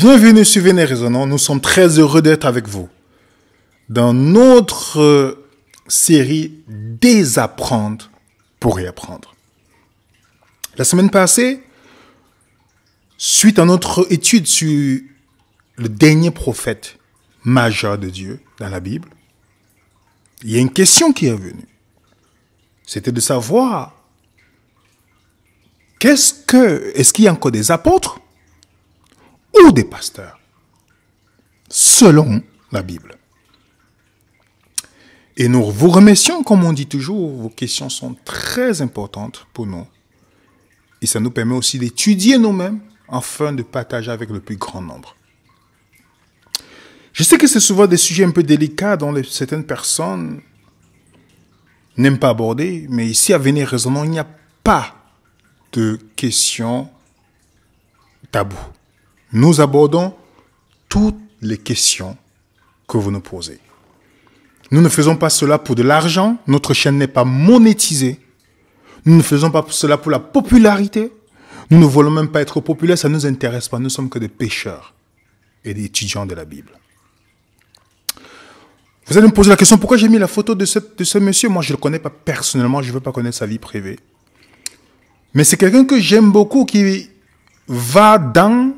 Bienvenue sur Venez Raisonnons. Nous sommes très heureux d'être avec vous dans notre série Désapprendre pour réapprendre. La semaine passée, suite à notre étude sur le dernier prophète majeur de Dieu dans la Bible, il y a une question qui est venue. C'était de savoir, est-ce qu'il y a encore des apôtres ou des pasteurs, selon la Bible? Et nous vous remercions, comme on dit toujours, vos questions sont très importantes pour nous. Et ça nous permet aussi d'étudier nous-mêmes afin de partager avec le plus grand nombre. Je sais que c'est souvent des sujets un peu délicats dont certaines personnes n'aiment pas aborder, mais ici à Venez Raisonnons, il n'y a pas de questions taboues. Nous abordons toutes les questions que vous nous posez. Nous ne faisons pas cela pour de l'argent. Notre chaîne n'est pas monétisée. Nous ne faisons pas cela pour la popularité. Nous ne voulons même pas être populaires. Ça ne nous intéresse pas. Nous sommes que des pécheurs et des étudiants de la Bible. Vous allez me poser la question, pourquoi j'ai mis la photo de ce monsieur? Moi, je ne le connais pas personnellement. Je ne veux pas connaître sa vie privée. Mais c'est quelqu'un que j'aime beaucoup qui va dans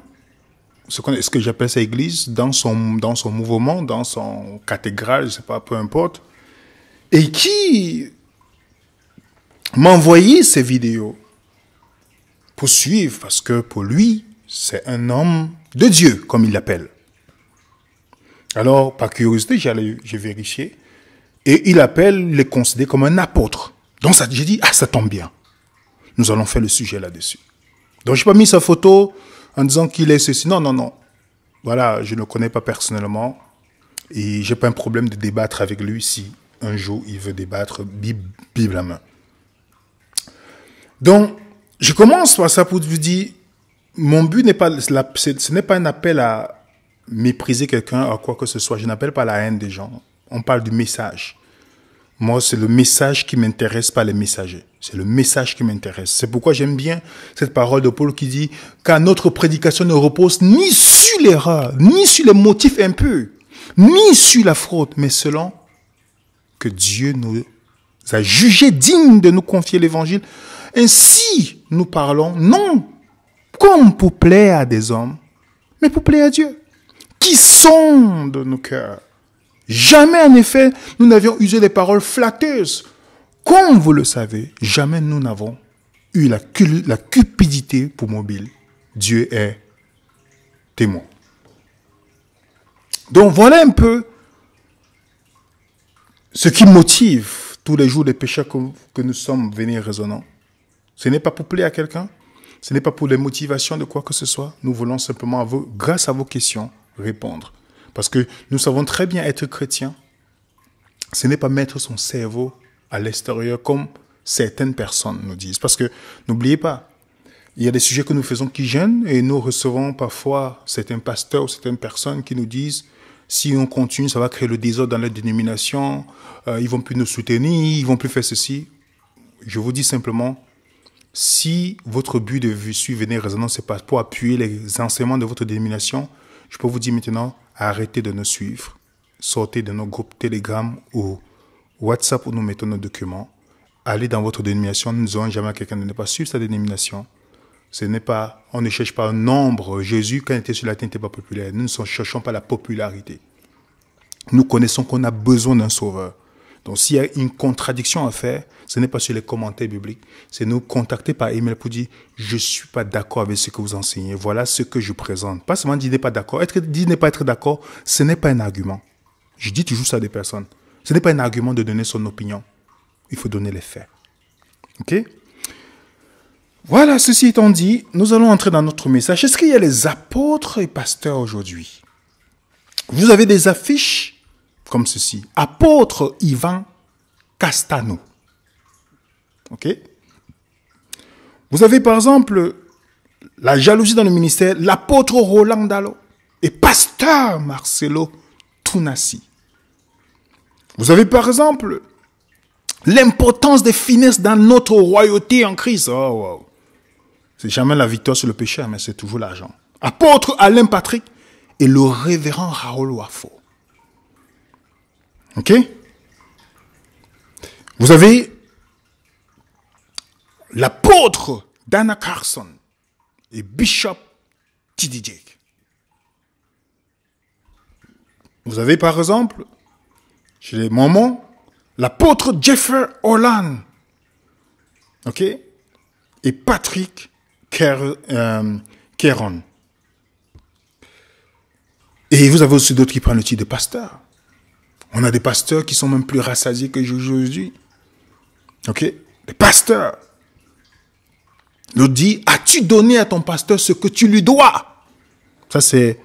ce que j'appelle sa église, dans son mouvement, dans son cathédrale, je ne sais pas, peu importe, et qui m'a envoyé ces vidéos pour suivre, parce que pour lui, c'est un homme de Dieu, comme il l'appelle. Alors, par curiosité, j'ai vérifié, et il les considère comme un apôtre. Donc, j'ai dit, ça tombe bien. Nous allons faire le sujet là-dessus. Donc, je n'ai pas mis sa photo en disant qu'il est ceci. Non. Voilà, je ne le connais pas personnellement. Et je n'ai pas un problème de débattre avec lui si un jour il veut débattre Bible à main. Donc, je commence par ça pour vous dire, mon but ce n'est pas un appel à mépriser quelqu'un, à quoi que ce soit. Je n'appelle pas la haine des gens. On parle du message. Moi, c'est le message qui m'intéresse, pas les messagers. C'est le message qui m'intéresse. C'est pourquoi j'aime bien cette parole de Paul qui dit « Car notre prédication ne repose ni sur l'erreur, ni sur les motifs impurs, ni sur la fraude, mais selon que Dieu nous a jugés dignes de nous confier l'évangile. Ainsi, nous parlons, non comme pour plaire à des hommes, mais pour plaire à Dieu, qui sonde nos cœurs. Jamais, en effet, nous n'avions usé des paroles flatteuses. Comme vous le savez, jamais nous n'avons eu la cupidité pour mobile. Dieu est témoin. Donc voilà un peu ce qui motive tous les jours les pécheurs que nous sommes venus raisonnants. Ce n'est pas pour plaire à quelqu'un, ce n'est pas pour les motivations de quoi que ce soit. Nous voulons simplement, grâce à vos questions, répondre. Parce que nous savons très bien être chrétiens. Ce n'est pas mettre son cerveau à l'extérieur comme certaines personnes nous disent. Parce que n'oubliez pas, il y a des sujets que nous faisons qui gênent et nous recevons parfois certains pasteurs ou certaines personnes qui nous disent si on continue, ça va créer le désordre dans la dénomination, ils vont plus nous soutenir, ils vont plus faire ceci. Je vous dis simplement, si votre but de suivre Venez Raisonnons, c'est pas pour appuyer les enseignements de votre dénomination, je peux vous dire maintenant, arrêtez de nous suivre. Sortez de nos groupes Telegram ou WhatsApp où nous mettons nos documents. Allez dans votre dénomination. Nous ne disons jamais à quelqu'un de ne pas suivre sa dénomination. On ne cherche pas un nombre. Jésus, quand il était sur la terre, n'était pas populaire. Nous ne cherchons pas la popularité. Nous connaissons qu'on a besoin d'un sauveur. Donc, s'il y a une contradiction à faire, ce n'est pas sur les commentaires bibliques. C'est nous contacter par email pour dire « Je ne suis pas d'accord avec ce que vous enseignez. Voilà ce que je présente. » Pas seulement dire « n'est pas d'accord ». Dire « ne pas être d'accord », ce n'est pas un argument. Je dis toujours ça à des personnes. Ce n'est pas un argument de donner son opinion. Il faut donner les faits. OK? Voilà, ceci étant dit, nous allons entrer dans notre message. Est-ce qu'il y a les apôtres et pasteurs aujourd'hui? Vous avez des affiches comme ceci. Apôtre Ivan Castano. OK? Vous avez par exemple la jalousie dans le ministère, l'apôtre Roland Dallot et pasteur Marcelo Tunasi. Vous avez par exemple l'importance des finesses dans notre royauté en Christ. Oh, wow. C'est jamais la victoire sur le péché, mais c'est toujours l'argent. Apôtre Alain Patrick et le révérend Raoul Wafo. OK? Vous avez l'apôtre Dana Carson et Bishop T.D. Jakes. Vous avez par exemple, chez les Mormons, l'apôtre Jeffrey Holland. OK? Et Patrick Keron. Et vous avez aussi d'autres qui prennent le titre de pasteur. On a des pasteurs qui sont même plus rassasiés que aujourd'hui. OK? Des pasteurs. L'autre dit, as-tu donné à ton pasteur ce que tu lui dois? Ça, c'est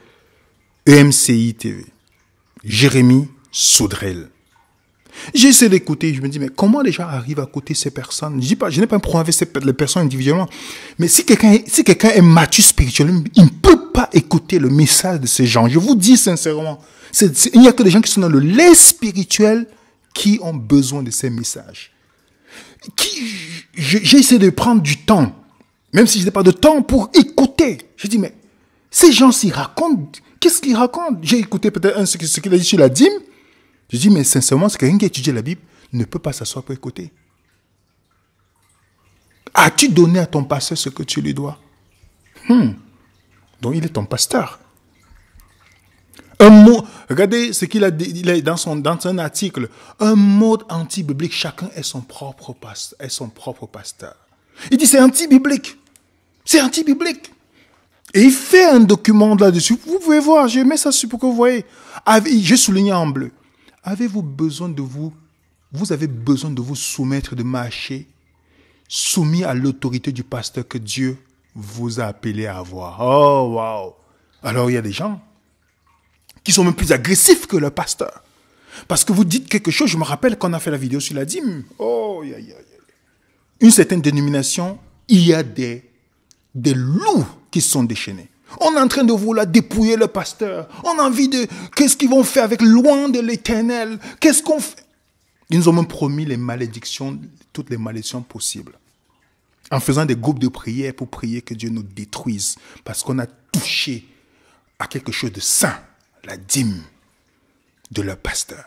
EMCI TV. Jérémy Soudrel. J'ai essayé d'écouter, je me dis, mais comment les gens arrivent à écouter ces personnes? Je n'ai pas un problème avec les personnes individuellement. Mais si quelqu'un est mature spirituellement, il ne peut pas écouter le message de ces gens. Je vous dis sincèrement, il n'y a que des gens qui sont dans le lait spirituel qui ont besoin de ces messages. J'ai essayé de prendre du temps, même si je n'ai pas de temps pour écouter. Je dis, mais ces gens s'y racontent. Qu'est-ce qu'ils racontent? J'ai écouté peut-être ce qu'il a dit sur la dîme. Je dis, mais sincèrement, c'est quelqu'un qui a étudié la Bible ne peut pas s'asseoir pour écouter. As-tu donné à ton pasteur ce que tu lui dois? Donc, il est ton pasteur. Un mot, regardez ce qu'il a dit, il est dans un article. Un mot anti-biblique, chacun est son propre pasteur. Il dit, c'est anti-biblique. C'est anti-biblique. Et il fait un document là-dessus. Vous pouvez voir, j'ai mis ça pour que vous voyez. J'ai souligné en bleu. Avez-vous besoin de vous avez besoin de vous soumettre, de marcher, soumis à l'autorité du pasteur que Dieu vous a appelé à avoir. Oh, wow. Alors, il y a des gens qui sont même plus agressifs que le pasteur. Parce que vous dites quelque chose, je me rappelle quand on a fait la vidéo sur la dîme. Oh, une certaine dénomination, il y a des loups qui sont déchaînés. On est en train de vouloir dépouiller le pasteur. On a envie de... Qu'est-ce qu'ils vont faire avec loin de l'Éternel? Qu'est-ce qu'on fait? Ils nous ont même promis les malédictions, toutes les malédictions possibles. En faisant des groupes de prière pour prier que Dieu nous détruise. Parce qu'on a touché à quelque chose de saint. La dîme de leur pasteur.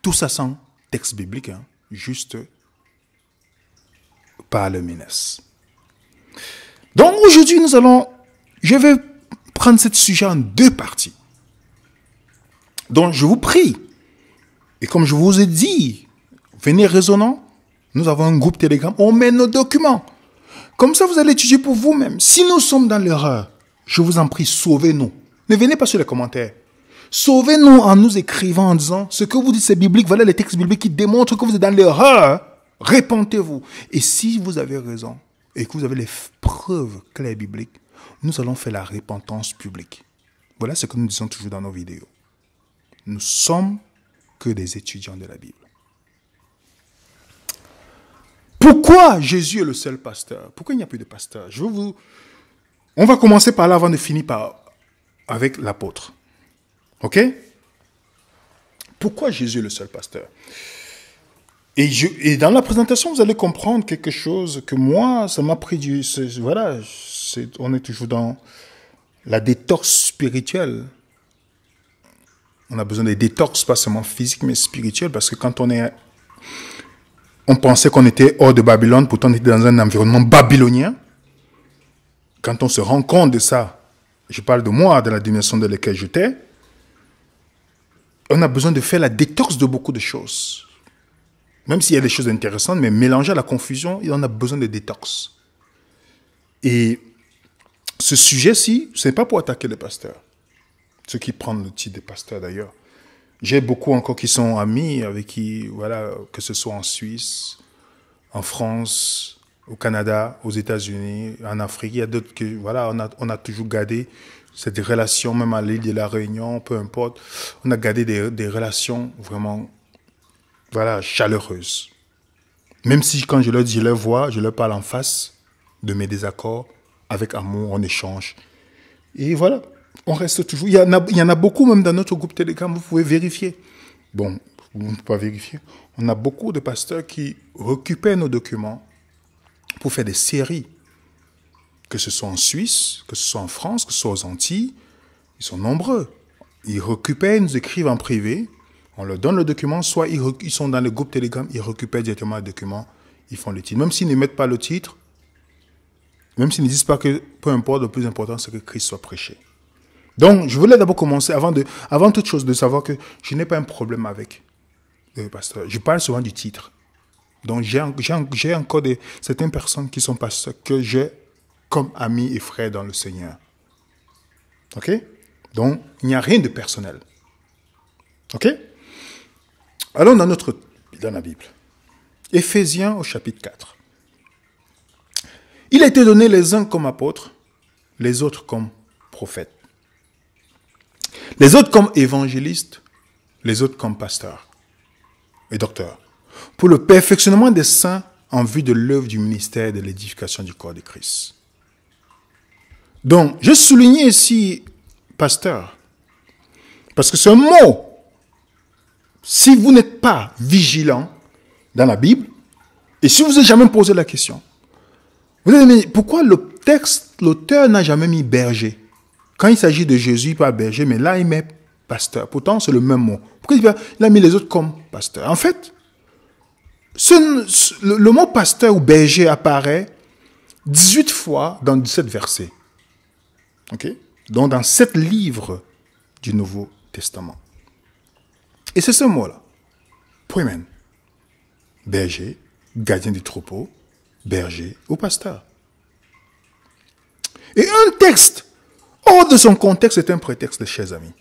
Tout ça sans texte biblique. Juste par le menace. Donc aujourd'hui, je vais prendre ce sujet en deux parties. Donc je vous prie, et comme je vous ai dit, venez résonnant, nous avons un groupe Telegram, on met nos documents. Comme ça, vous allez étudier pour vous-même. Si nous sommes dans l'erreur, je vous en prie, sauvez-nous. Ne venez pas sur les commentaires. Sauvez-nous en nous écrivant, en disant, ce que vous dites c'est biblique, voilà les textes bibliques qui démontrent que vous êtes dans l'erreur, répentez-vous. Et si vous avez raison, et que vous avez les preuves claires bibliques, nous allons faire la repentance publique. Voilà ce que nous disons toujours dans nos vidéos. Nous sommes que des étudiants de la Bible. Pourquoi Jésus est le seul pasteur? Pourquoi il n'y a plus de pasteur? On va commencer par là avant de finir avec l'apôtre. OK? Pourquoi Jésus est le seul pasteur? Et dans la présentation, vous allez comprendre quelque chose que moi, ça m'a pris du... on est toujours dans la détox spirituelle. On a besoin de détox, pas seulement physique, mais spirituel, parce que quand on pensait qu'on était hors de Babylone, pourtant on était dans un environnement babylonien. Quand on se rend compte de ça, je parle de moi, de la dimension dans laquelle j'étais, on a besoin de faire la détox de beaucoup de choses. Même s'il y a des choses intéressantes, mais mélanger à la confusion, il en a besoin de détox. Et ce sujet-ci, ce n'est pas pour attaquer les pasteurs. Ceux qui prennent le titre de pasteur d'ailleurs. J'ai beaucoup encore qui sont amis avec qui, voilà, que ce soit en Suisse, en France, au Canada, aux États-Unis, en Afrique. Il y a d'autres que, voilà, on a toujours gardé cette relation, même à l'île de la Réunion, peu importe. On a gardé des relations vraiment, voilà, chaleureuses. Même si quand je leur vois, je leur parle en face de mes désaccords, avec amour, on échange. Et voilà, on reste toujours. Il y en a beaucoup même dans notre groupe Telegram, vous pouvez vérifier. Bon, vous ne pouvez pas vérifier. On a beaucoup de pasteurs qui récupèrent nos documents pour faire des séries. Que ce soit en Suisse, que ce soit en France, que ce soit aux Antilles. Ils sont nombreux. Ils récupèrent, ils nous écrivent en privé. On leur donne le document. Soit ils sont dans le groupe Telegram, ils récupèrent directement le document. Ils font le titre. Même s'ils ne mettent pas le titre, même s'ils ne disent pas que, peu importe, le plus important, c'est que Christ soit prêché. Donc, je voulais d'abord commencer, avant toute chose, de savoir que je n'ai pas un problème avec le pasteur. Je parle souvent du titre. Donc, j'ai encore certaines personnes qui sont pasteurs que j'ai comme amis et frères dans le Seigneur. OK? Donc, il n'y a rien de personnel. OK? Allons dans la Bible. Éphésiens au chapitre 4. Il a été donné les uns comme apôtres, les autres comme prophètes. Les autres comme évangélistes, les autres comme pasteurs et docteurs. Pour le perfectionnement des saints en vue de l'œuvre du ministère et de l'édification du corps de Christ. Donc, je souligne ici pasteur, parce que ce mot, si vous n'êtes pas vigilant dans la Bible, et si vous n'avez jamais posé la question, vous allez me dire, pourquoi l'auteur n'a jamais mis berger? Quand il s'agit de Jésus, il parle berger, mais là, il met pasteur. Pourtant, c'est le même mot. Pourquoi il a mis les autres comme pasteur? En fait, le mot pasteur ou berger apparaît 18 fois dans 17 versets. OK? Donc, dans 7 livres du Nouveau Testament. Et c'est ce mot-là. Poimen. Berger, gardien du troupeau, berger ou pasteur. Et un texte hors de son contexte est un prétexte, chers amis.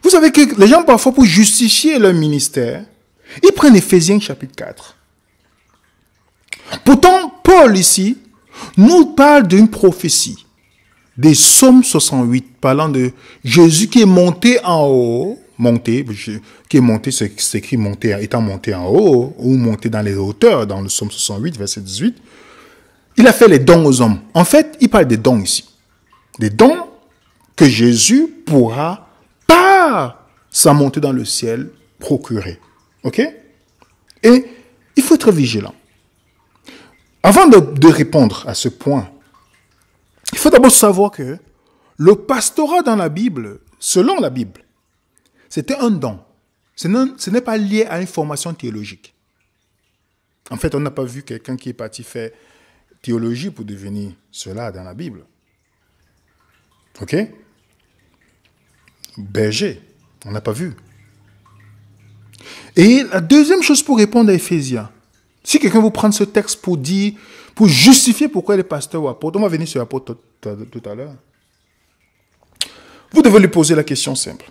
Vous savez que les gens, parfois, pour justifier leur ministère, ils prennent Éphésiens chapitre 4. Pourtant, Paul, ici, nous parle d'une prophétie des psaumes 68, parlant de Jésus qui est monté en haut, c'est écrit monté, étant monté en haut, ou monté dans les hauteurs, dans le psaume 68, verset 18. Il a fait les dons aux hommes. En fait, il parle des dons ici. Des dons que Jésus pourra, par sa montée dans le ciel, procurer. OK? Et il faut être vigilant. Avant de répondre à ce point, il faut d'abord savoir que le pastorat dans la Bible, selon la Bible, c'était un don. Ce n'est pas lié à une formation théologique. En fait, on n'a pas vu quelqu'un qui est parti faire théologie pour devenir cela dans la Bible. OK? Berger, on n'a pas vu. Et la deuxième chose pour répondre à Éphésiens, si quelqu'un vous prend ce texte pour justifier pourquoi il est pasteur ou apôtre, on va venir sur l'apôtre tout à l'heure. Vous devez lui poser la question simple.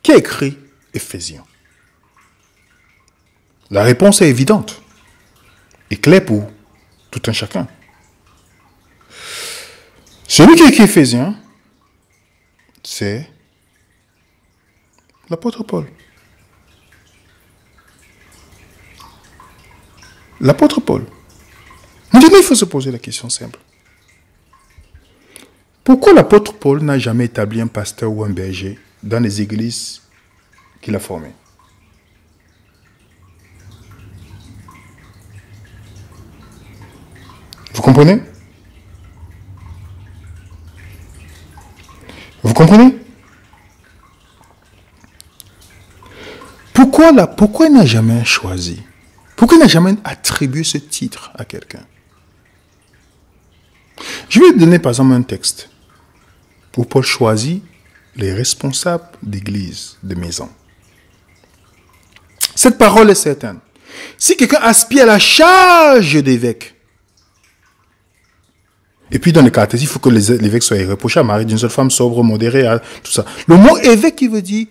Qui a écrit Éphésiens? La réponse est évidente et claire pour tout un chacun. Celui qui a écrit Éphésiens, c'est l'apôtre Paul. L'apôtre Paul. Maintenant, il faut se poser la question simple. Pourquoi l'apôtre Paul n'a jamais établi un pasteur ou un berger dans les églises qu'il a formées? Vous comprenez? Vous comprenez? Pourquoi il n'a jamais choisi? Pourquoi il n'a jamais attribué ce titre à quelqu'un? Je vais donner par exemple un texte où Paul choisit les responsables d'église, de maison. Cette parole est certaine. Si quelqu'un aspire à la charge d'évêque, et puis dans le catéchisme, il faut que l'évêque soit irréprochable, marié d'une seule femme, sobre, modéré, tout ça. Le mot évêque, il veut dire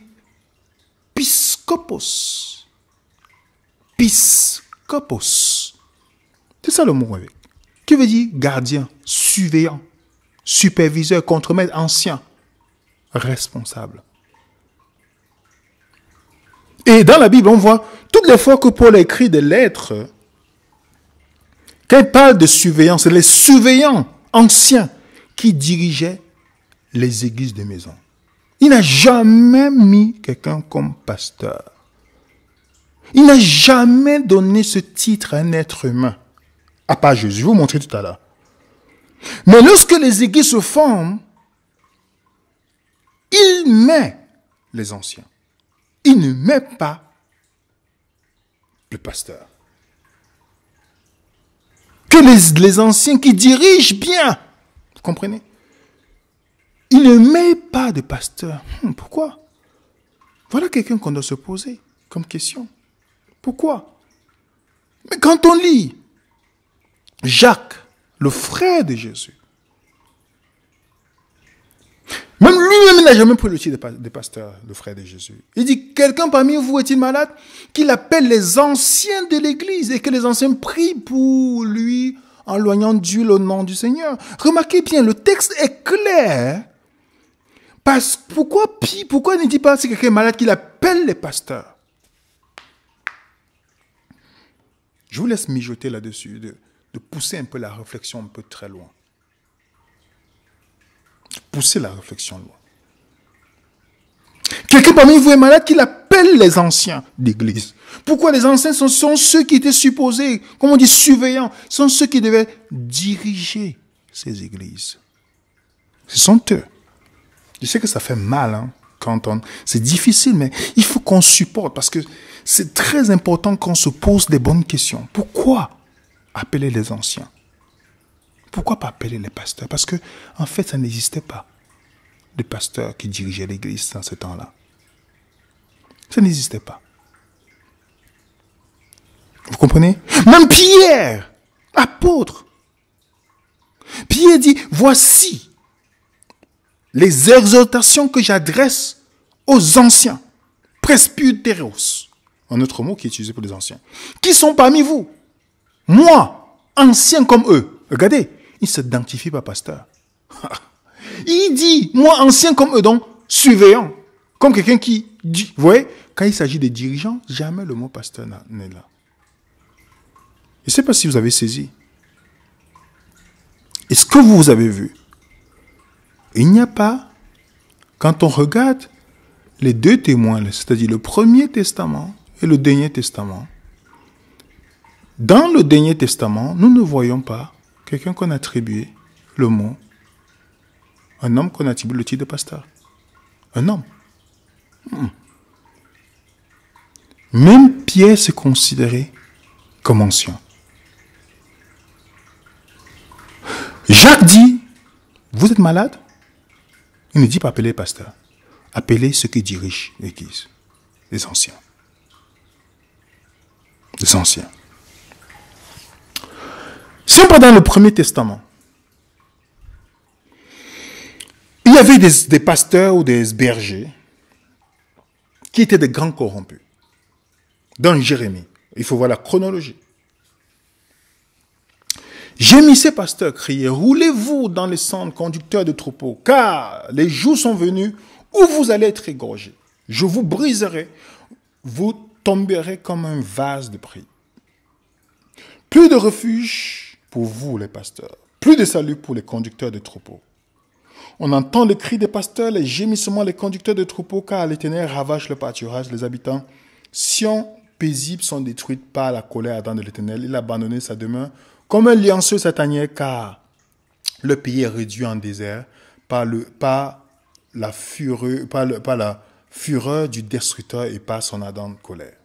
piscopos. Piscopos. C'est ça le mot évêque. Qui veut dire gardien, surveillant, superviseur, contremaître, ancien, responsable. Et dans la Bible, on voit toutes les fois que Paul a écrit des lettres, quand il parle de surveillance, c'est les surveillants anciens qui dirigeaient les églises de maison. Il n'a jamais mis quelqu'un comme pasteur. Il n'a jamais donné ce titre à un être humain, à part Jésus. Je vais vous montrer tout à l'heure. Mais lorsque les églises se forment, il met les anciens. Il ne met pas le pasteur. Que les anciens qui dirigent bien. Vous comprenez? Il ne met pas de pasteur. Pourquoi? Voilà quelqu'un qu'on doit se poser comme question. Pourquoi? Mais quand on lit Jacques, le frère de Jésus, même lui-même n'a jamais pris le titre de pasteur, le frère de Jésus. Il dit, quelqu'un parmi vous est-il malade? Qu'il appelle les anciens de l'église et que les anciens prient pour lui en loignant Dieu le nom du Seigneur. Remarquez bien, le texte est clair. Pourquoi il ne dit pas si quelqu'un est malade qu'il appelle les pasteurs? Je vous laisse mijoter là-dessus, de pousser un peu la réflexion un peu très loin. Pousser la réflexion loin. Quelqu'un parmi vous est malade qu'il appelle les anciens d'église. Pourquoi les anciens sont ceux qui étaient supposés, comme on dit, surveillants, sont ceux qui devaient diriger ces églises. Ce sont eux. Je sais que ça fait mal, c'est difficile, mais il faut qu'on supporte parce que c'est très important qu'on se pose des bonnes questions. Pourquoi appeler les anciens? Pourquoi pas appeler les pasteurs? Parce que, en fait, ça n'existait pas de pasteurs qui dirigeaient l'église dans ce temps-là. Ça n'existait pas. Vous comprenez? Même Pierre, apôtre. Pierre dit, voici les exhortations que j'adresse aux anciens, presbyteros, un autre mot qui est utilisé pour les anciens, qui sont parmi vous. Moi, ancien comme eux. Regardez, il ne s'identifie pas pasteur. Il dit, moi, ancien comme eux, donc surveillant, comme quelqu'un qui dit, vous voyez, quand il s'agit des dirigeants, jamais le mot pasteur n'est là. Je ne sais pas si vous avez saisi. Est-ce que vous avez vu? Il n'y a pas, quand on regarde les deux témoins, c'est-à-dire le Premier Testament et le Dernier Testament, dans le Dernier Testament, nous ne voyons pas quelqu'un qu'on a attribué le mot, un homme qu'on a attribué le titre de pasteur. Un homme. Même Pierre se considérait comme ancien. Jacques dit, vous êtes malade? Il ne dit pas appeler les pasteurs. Appelez ceux qui dirigent l'église. Les anciens. Les anciens. Si on parle dans le Premier Testament, il y avait des pasteurs ou des bergers qui étaient des grands corrompus. Dans Jérémie, il faut voir la chronologie. Gémissez, pasteurs, criez, roulez-vous dans les cendres, conducteurs de troupeaux, car les jours sont venus où vous allez être égorgés. Je vous briserai, vous tomberez comme un vase de prix. Plus de refuge pour vous, les pasteurs, plus de salut pour les conducteurs de troupeaux. On entend le cri des pasteurs, les gémissements des conducteurs de troupeaux, car l'Éternel ravage le pâturage, les habitants. Sion paisibles sont détruites par la colère ardente de l'Éternel. Il a abandonné sa demeure comme un lionceau satanier, car le pays est réduit en désert par la fureur du destructeur et par son ardente colère.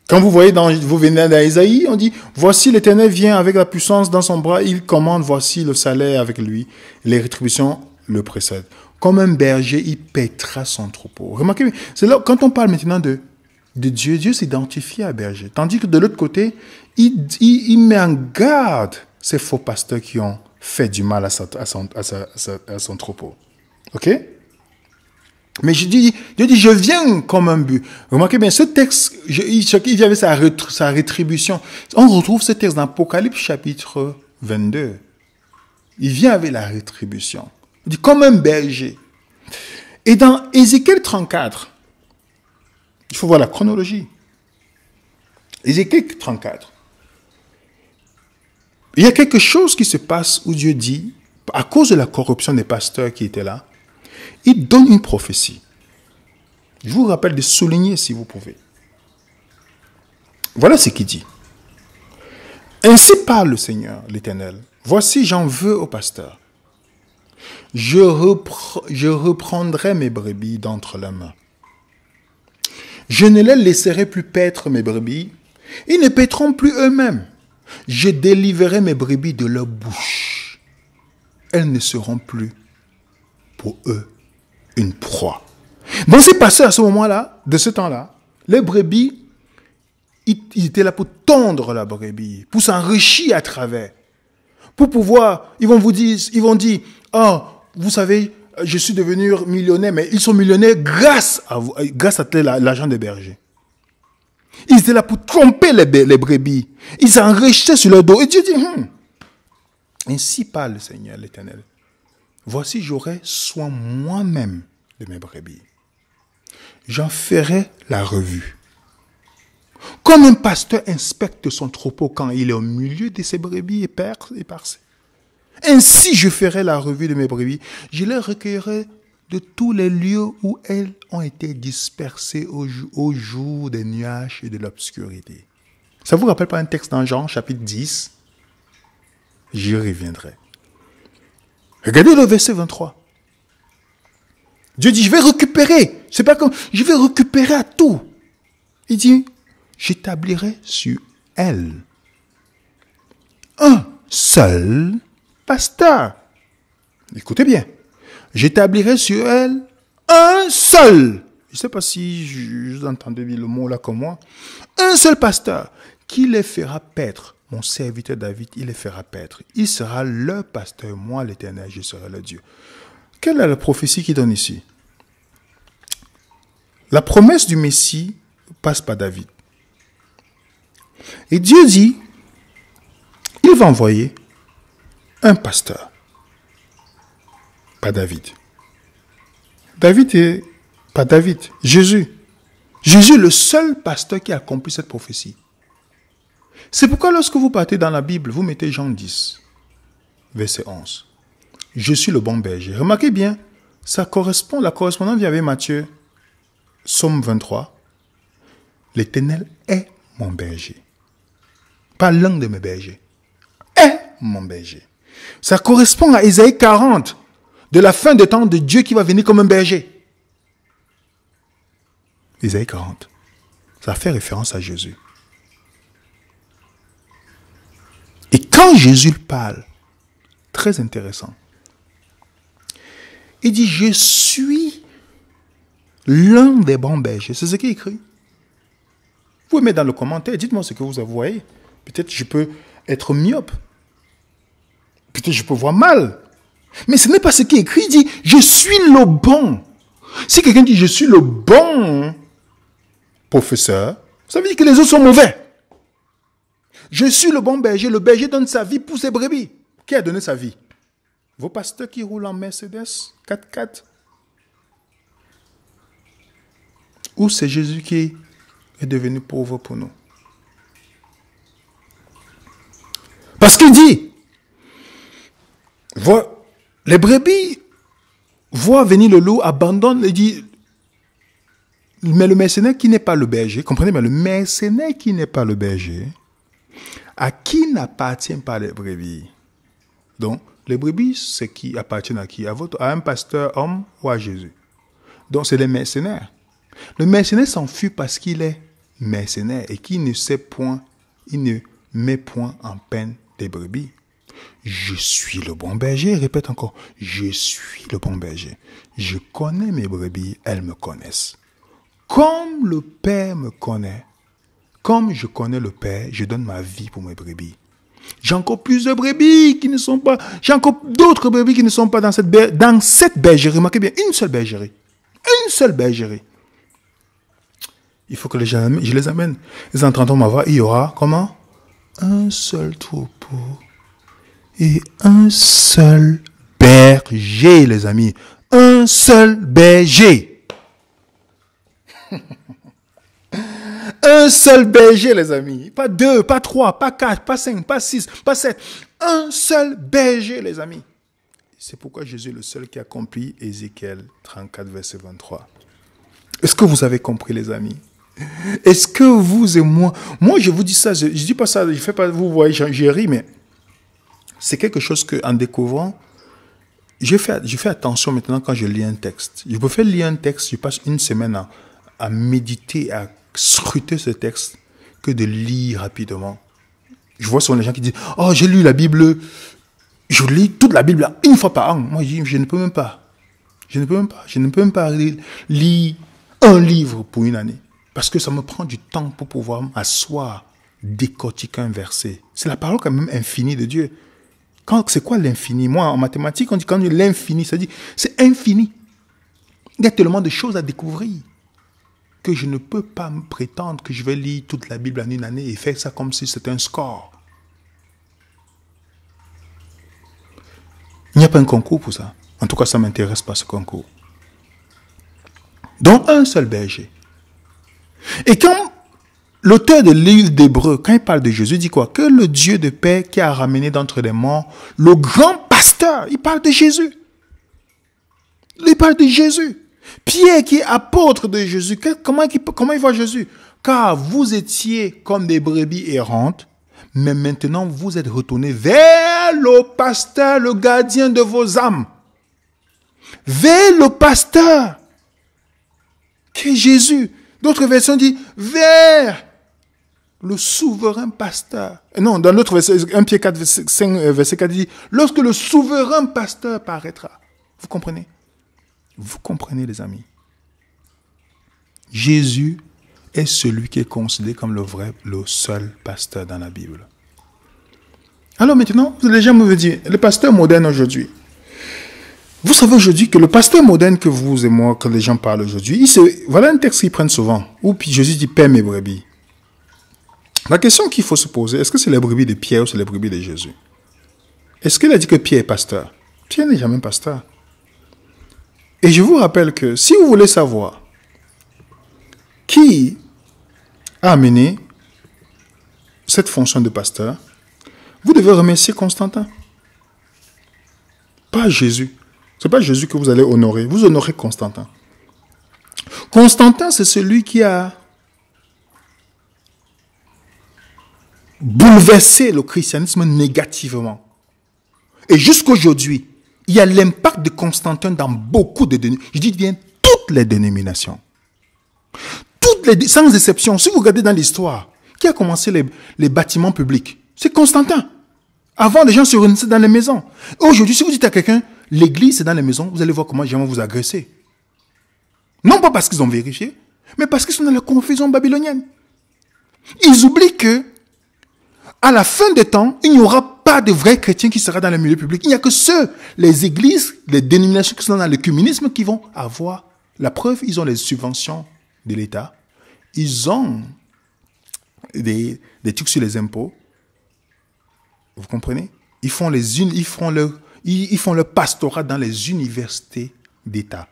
Quand vous venez dans Isaïe, on dit, voici l'Éternel vient avec la puissance dans son bras, il commande, voici le salaire avec lui, les rétributions le précèdent. Comme un berger, il paîtra son troupeau. Remarquez, c'est là, quand on parle maintenant de Dieu, Dieu s'identifie à berger. Tandis que de l'autre côté, il met en garde ces faux pasteurs qui ont fait du mal à son troupeau. Ok? Mais Dieu dit, je viens comme un but. Remarquez bien, ce texte, il avait sa rétribution. On retrouve ce texte dans Apocalypse chapitre 22. Il vient avec la rétribution. Il dit, comme un berger. Et dans Ézéchiel 34, il faut voir la chronologie. Ézéchiel 34. Il y a quelque chose qui se passe où Dieu dit, à cause de la corruption des pasteurs qui étaient là, il donne une prophétie. Je vous rappelle de souligner si vous pouvez. Voilà ce qu'il dit. Ainsi parle le Seigneur, l'Éternel. Voici, j'en veux aux pasteurs Je reprendrai mes brebis d'entre leurs mains. Je ne les laisserai plus paître mes brebis. Ils ne paîtront plus eux-mêmes. Je délivrerai mes brebis de leur bouche. Elles ne seront plus pour eux une proie. Donc c'est passé à ce moment-là, de ce temps-là, les brebis, ils étaient là pour tondre la brebis, pour s'enrichir à travers. Pour pouvoir, ils vont dire, oh, vous savez, je suis devenu millionnaire, mais ils sont millionnaires grâce à l'argent des bergers. Ils étaient là pour tromper les brebis. Ils s'enrichissaient sur leur dos. Et Dieu dit, ainsi parle le Seigneur l'Éternel. Voici, j'aurai soin moi-même de mes brebis. J'en ferai la revue. Comme un pasteur inspecte son troupeau quand il est au milieu de ses brebis éparses. Ainsi, je ferai la revue de mes brebis. Je les recueillerai de tous les lieux où elles ont été dispersées au jour des nuages et de l'obscurité. Ça vous rappelle pas un texte dans Jean, chapitre 10? J'y reviendrai. Regardez le verset 23. Dieu dit, je vais récupérer. C'est pas comme, je vais récupérer à tout. Il dit, j'établirai sur elle un seul pasteur. Écoutez bien. J'établirai sur elle un seul. Je ne sais pas si vous entendez le mot là comme moi. Un seul pasteur qui les fera paître. Mon serviteur David, il les fera paître. Il sera le pasteur. Moi, l'Éternel, je serai le Dieu. Quelle est la prophétie qu'il donne ici? La promesse du Messie passe par David. Et Dieu dit, il va envoyer un pasteur. Pas David. Pas David, Jésus. Jésus est le seul pasteur qui a accompli cette prophétie. C'est pourquoi lorsque vous partez dans la Bible, vous mettez Jean 10, verset 11. Je suis le bon berger. Remarquez bien, la correspondance vient avec Matthieu, Psaume 23. L'Éternel est mon berger. Pas l'un de mes bergers. Est mon berger. Ça correspond à Ésaïe 40, de la fin des temps de Dieu qui va venir comme un berger. Ésaïe 40. Ça fait référence à Jésus. Et quand Jésus parle, très intéressant, il dit, je suis l'un des bons bergers. C'est ce qui est écrit. Vous pouvez mettre dans le commentaire, dites-moi ce que vous voyez. Peut-être je peux être myope. Peut-être je peux voir mal. Mais ce n'est pas ce qui est écrit. Il dit, je suis le bon. Si quelqu'un dit, je suis le bon professeur, ça veut dire que les autres sont mauvais. Je suis le bon berger. Le berger donne sa vie pour ses brebis. Qui a donné sa vie? Vos pasteurs qui roulent en Mercedes 4x4? Ou c'est Jésus qui est devenu pauvre pour nous? Parce qu'il dit, les brebis voient venir le loup, abandonnent, il dit, mais le mercenaire qui n'est pas le berger, comprenez bien, le mercenaire qui n'est pas le berger, à qui n'appartient pas les brebis? Donc, les brebis, c'est qui appartiennent à qui? À un pasteur homme ou à Jésus? Donc, c'est les mercenaires. Le mercenaire s'enfuit parce qu'il est mercenaire et qu'il ne sait point, il ne met point en peine des brebis. Je suis le bon berger, répète encore, je suis le bon berger. Je connais mes brebis, elles me connaissent. Comme le Père me connaît, comme je connais le Père, je donne ma vie pour mes brebis. J'ai encore plusieurs brebis qui ne sont pas, j'ai encore d'autres brebis qui ne sont pas dans cette bergerie. Remarquez bien, une seule bergerie. Une seule bergerie. Il faut que je les amène. Les entendront ma voix, il y aura, comment? Un seul troupeau et un seul berger, les amis. Un seul berger. Un seul berger, les amis. Pas 2, pas 3, pas 4, pas 5, pas 6, pas 7. Un seul berger, les amis. C'est pourquoi Jésus est le seul qui accomplit Ézéchiel 34, verset 23. Est-ce que vous avez compris, les amis? Est-ce que vous et moi je vous dis ça, je dis pas ça, je fais pas, vous voyez, j'ai ri, mais c'est quelque chose que, en découvrant, je fais attention maintenant quand je lis un texte. Je préfère lire un texte, je passe une semaine à méditer, à scruter ce texte, que de lire rapidement. Je vois souvent les gens qui disent « Oh, j'ai lu la Bible, je lis toute la Bible une fois par an. » Moi, je dis « Je ne peux même pas. Je ne peux même pas lire un livre pour une année. Parce que ça me prend du temps pour pouvoir m'asseoir, décortiquer un verset. C'est la parole quand même infinie de Dieu. C'est quoi l'infini? Moi, en mathématiques, on dit quand l'infini, ça dit c'est infini. Il y a tellement de choses à découvrir que je ne peux pas me prétendre que je vais lire toute la Bible en une année et faire ça comme si c'était un score. Il n'y a pas un concours pour ça. En tout cas, ça ne m'intéresse pas, ce concours. Donc, un seul berger. Et quand l'auteur de livre d'Hébreux, quand il parle de Jésus, il dit quoi? Que le Dieu de paix qui a ramené d'entre les morts le grand pasteur, il parle de Jésus. Il parle de Jésus. Pierre qui est apôtre de Jésus, comment il voit Jésus? Car vous étiez comme des brebis errantes, mais maintenant vous êtes retournés vers le pasteur, le gardien de vos âmes. Vers le pasteur, qui est Jésus. D'autres versions disent vers le souverain pasteur. Non, dans l'autre verset, 1 Pierre 4, verset 4, il dit lorsque le souverain pasteur paraîtra. Vous comprenez? Vous comprenez, les amis? Jésus est celui qui est considéré comme le seul pasteur dans la Bible. Alors maintenant, les gens me disent, le pasteur moderne aujourd'hui, vous savez aujourd'hui que le pasteur moderne que vous et moi, quand les gens parlent aujourd'hui, voilà un texte qu'ils prennent souvent, où Jésus dit « Paix mes brebis ». La question qu'il faut se poser, est-ce que c'est les brebis de Pierre ou c'est les brebis de Jésus? Est-ce qu'il a dit que Pierre est pasteur? Pierre n'est jamais pasteur. Et je vous rappelle que si vous voulez savoir qui a amené cette fonction de pasteur, vous devez remercier Constantin. Pas Jésus. Ce n'est pas Jésus que vous allez honorer. Vous honorez Constantin. Constantin, c'est celui qui a bouleversé le christianisme négativement. Et jusqu'aujourd'hui, il y a l'impact de Constantin dans beaucoup de dénominations. Je dis bien toutes les dénominations. Sans exception. Si vous regardez dans l'histoire, qui a commencé les bâtiments publics? C'est Constantin. Avant, les gens se réunissaient dans les maisons. Aujourd'hui, si vous dites à quelqu'un, l'église c'est dans les maisons, vous allez voir comment les gens vont vous agresser. Non pas parce qu'ils ont vérifié, mais parce qu'ils sont dans la confusion babylonienne. Ils oublient que, à la fin des temps, il n'y aura pas de vrais chrétiens qui seront dans le milieu public. Il n'y a que les églises, les dénominations qui sont dans l'écuménisme qui vont avoir la preuve. Ils ont les subventions de l'État. Ils ont des trucs sur les impôts. Vous comprenez? Ils font le pastorat dans les universités d'État.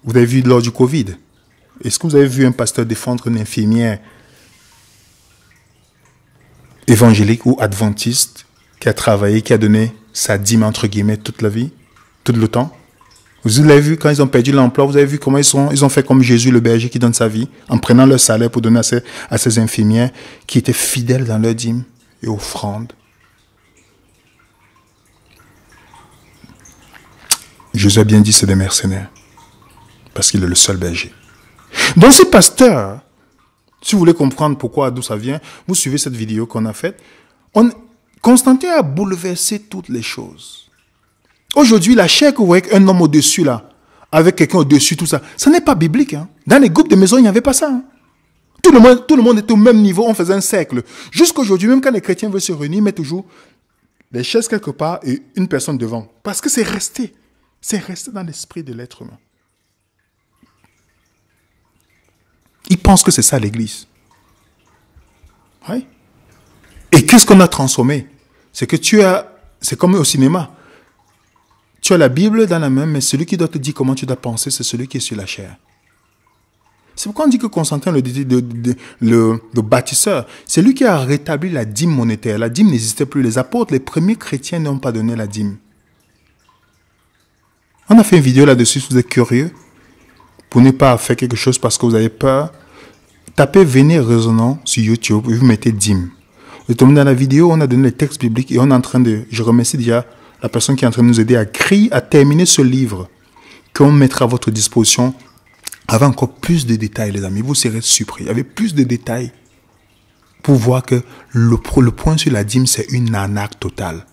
Vous avez vu lors du Covid, est-ce que vous avez vu un pasteur défendre une infirmière évangélique ou adventiste qui a travaillé, qui a donné sa dîme entre guillemets toute la vie, tout le temps? Vous l'avez vu quand ils ont perdu l'emploi, vous avez vu comment ils ont fait comme Jésus le berger qui donne sa vie en prenant leur salaire pour donner à ces infirmières qui étaient fidèles dans leur dîme et offrandes. Jésus a bien dit c'est des mercenaires parce qu'il est le seul berger. Donc ces pasteurs, si vous voulez comprendre pourquoi, d'où ça vient, vous suivez cette vidéo qu'on a faite. Constantin a bouleversé toutes les choses. Aujourd'hui, la chair que vous voyez avec un homme au-dessus là, avec quelqu'un au-dessus, tout ça, ça n'est pas biblique. Hein. Dans les groupes de maison, il n'y avait pas ça. Hein. Tout le monde était au même niveau, on faisait un cercle. Jusqu'aujourd'hui, même quand les chrétiens veulent se réunir, ils mettent toujours les chaises quelque part et une personne devant. Parce que c'est resté dans l'esprit de l'être humain. Ils pensent que c'est ça l'église. Oui. Et qu'est-ce qu'on a transformé? C'est que c'est comme au cinéma. Tu as la Bible dans la main, mais celui qui doit te dire comment tu dois penser, c'est celui qui est sur la chair. C'est pourquoi on dit que Constantin, le bâtisseur, c'est lui qui a rétabli la dîme monétaire. La dîme n'existait plus. Les apôtres, les premiers chrétiens n'ont pas donné la dîme. On a fait une vidéo là-dessus, si vous êtes curieux, pour ne pas faire quelque chose parce que vous avez peur. Tapez Venez Résonnant sur YouTube et vous mettez dîme. Vous êtes tombé dans la vidéo, on a donné les textes bibliques et on est en train de... Je remercie déjà la personne qui est en train de nous aider, a écrit, a terminé ce livre qu'on mettra à votre disposition avec encore plus de détails, les amis. Vous serez surpris. Avec plus de détails pour voir que le point sur la dîme, c'est une arnaque totale.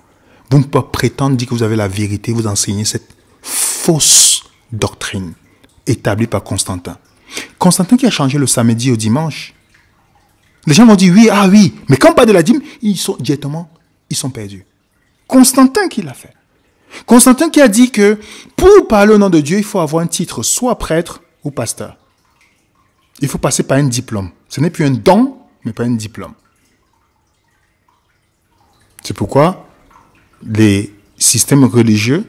Vous ne pouvez pas prétendre dire que vous avez la vérité, vous enseignez cette fausse doctrine établie par Constantin. Constantin qui a changé le samedi au dimanche. Les gens vont dire oui, ah oui, mais quand on parle de la dîme, ils sont perdus. Constantin qui l'a fait. Constantin qui a dit que pour parler au nom de Dieu, il faut avoir un titre, soit prêtre ou pasteur. Il faut passer par un diplôme. Ce n'est plus un don, mais pas un diplôme. C'est pourquoi les systèmes religieux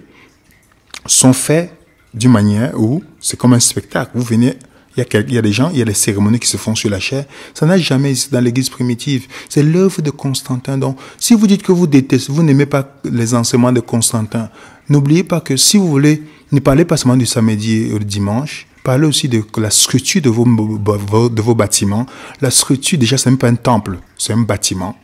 sont faits d'une manière où c'est comme un spectacle. Vous venez, il y a des gens, il y a des cérémonies qui se font sur la chair. Ça n'a jamais existé dans l'église primitive. C'est l'œuvre de Constantin. Donc, si vous dites que vous détestez, vous n'aimez pas les enseignements de Constantin, n'oubliez pas que si vous voulez, ne parlez pas seulement du samedi et du dimanche, parlez aussi de la structure de vos bâtiments. La structure, déjà, ce n'est même pas un temple, c'est un bâtiment.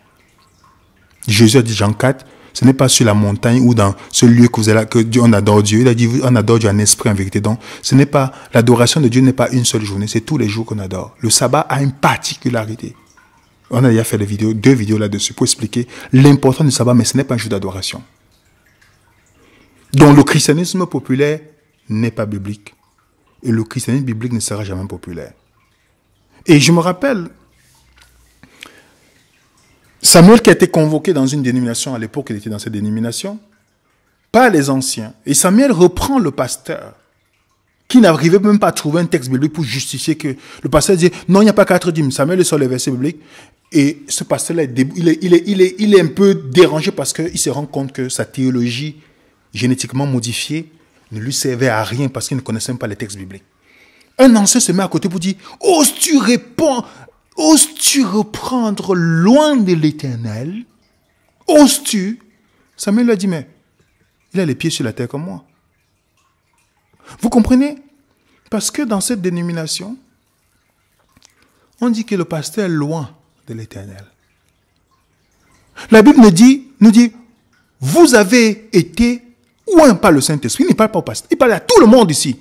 Jésus a dit, Jean 4, ce n'est pas sur la montagne ou dans ce lieu que vous êtes là, que Dieu, on adore Dieu. Il a dit, on adore Dieu en esprit, en vérité. Donc, ce n'est pas, l'adoration de Dieu n'est pas une seule journée, c'est tous les jours qu'on adore. Le sabbat a une particularité. On a déjà fait deux vidéos là-dessus pour expliquer l'importance du sabbat, mais ce n'est pas un jour d'adoration. Donc, le christianisme populaire n'est pas biblique. Et le christianisme biblique ne sera jamais populaire. Et je me rappelle, Samuel qui a été convoqué dans une dénomination, à l'époque il était dans cette dénomination, par les anciens. Et Samuel reprend le pasteur, qui n'arrivait même pas à trouver un texte biblique pour justifier que le pasteur dit, non, il n'y a pas 4 dîmes. Samuel est sur les versets bibliques. Et ce pasteur-là, il est un peu dérangé parce qu'il se rend compte que sa théologie génétiquement modifiée ne lui servait à rien parce qu'il ne connaissait même pas les textes bibliques. Un ancien se met à côté pour dire, oses-tu reprendre loin de l'Éternel? Oses-tu? Samuel lui a dit, mais il a les pieds sur la terre comme moi. Vous comprenez? Parce que dans cette dénomination, on dit que le pasteur est loin de l'Éternel. La Bible nous dit, vous avez été loin par le Saint-Esprit. Il ne parle pas au pasteur, il parle à tout le monde ici.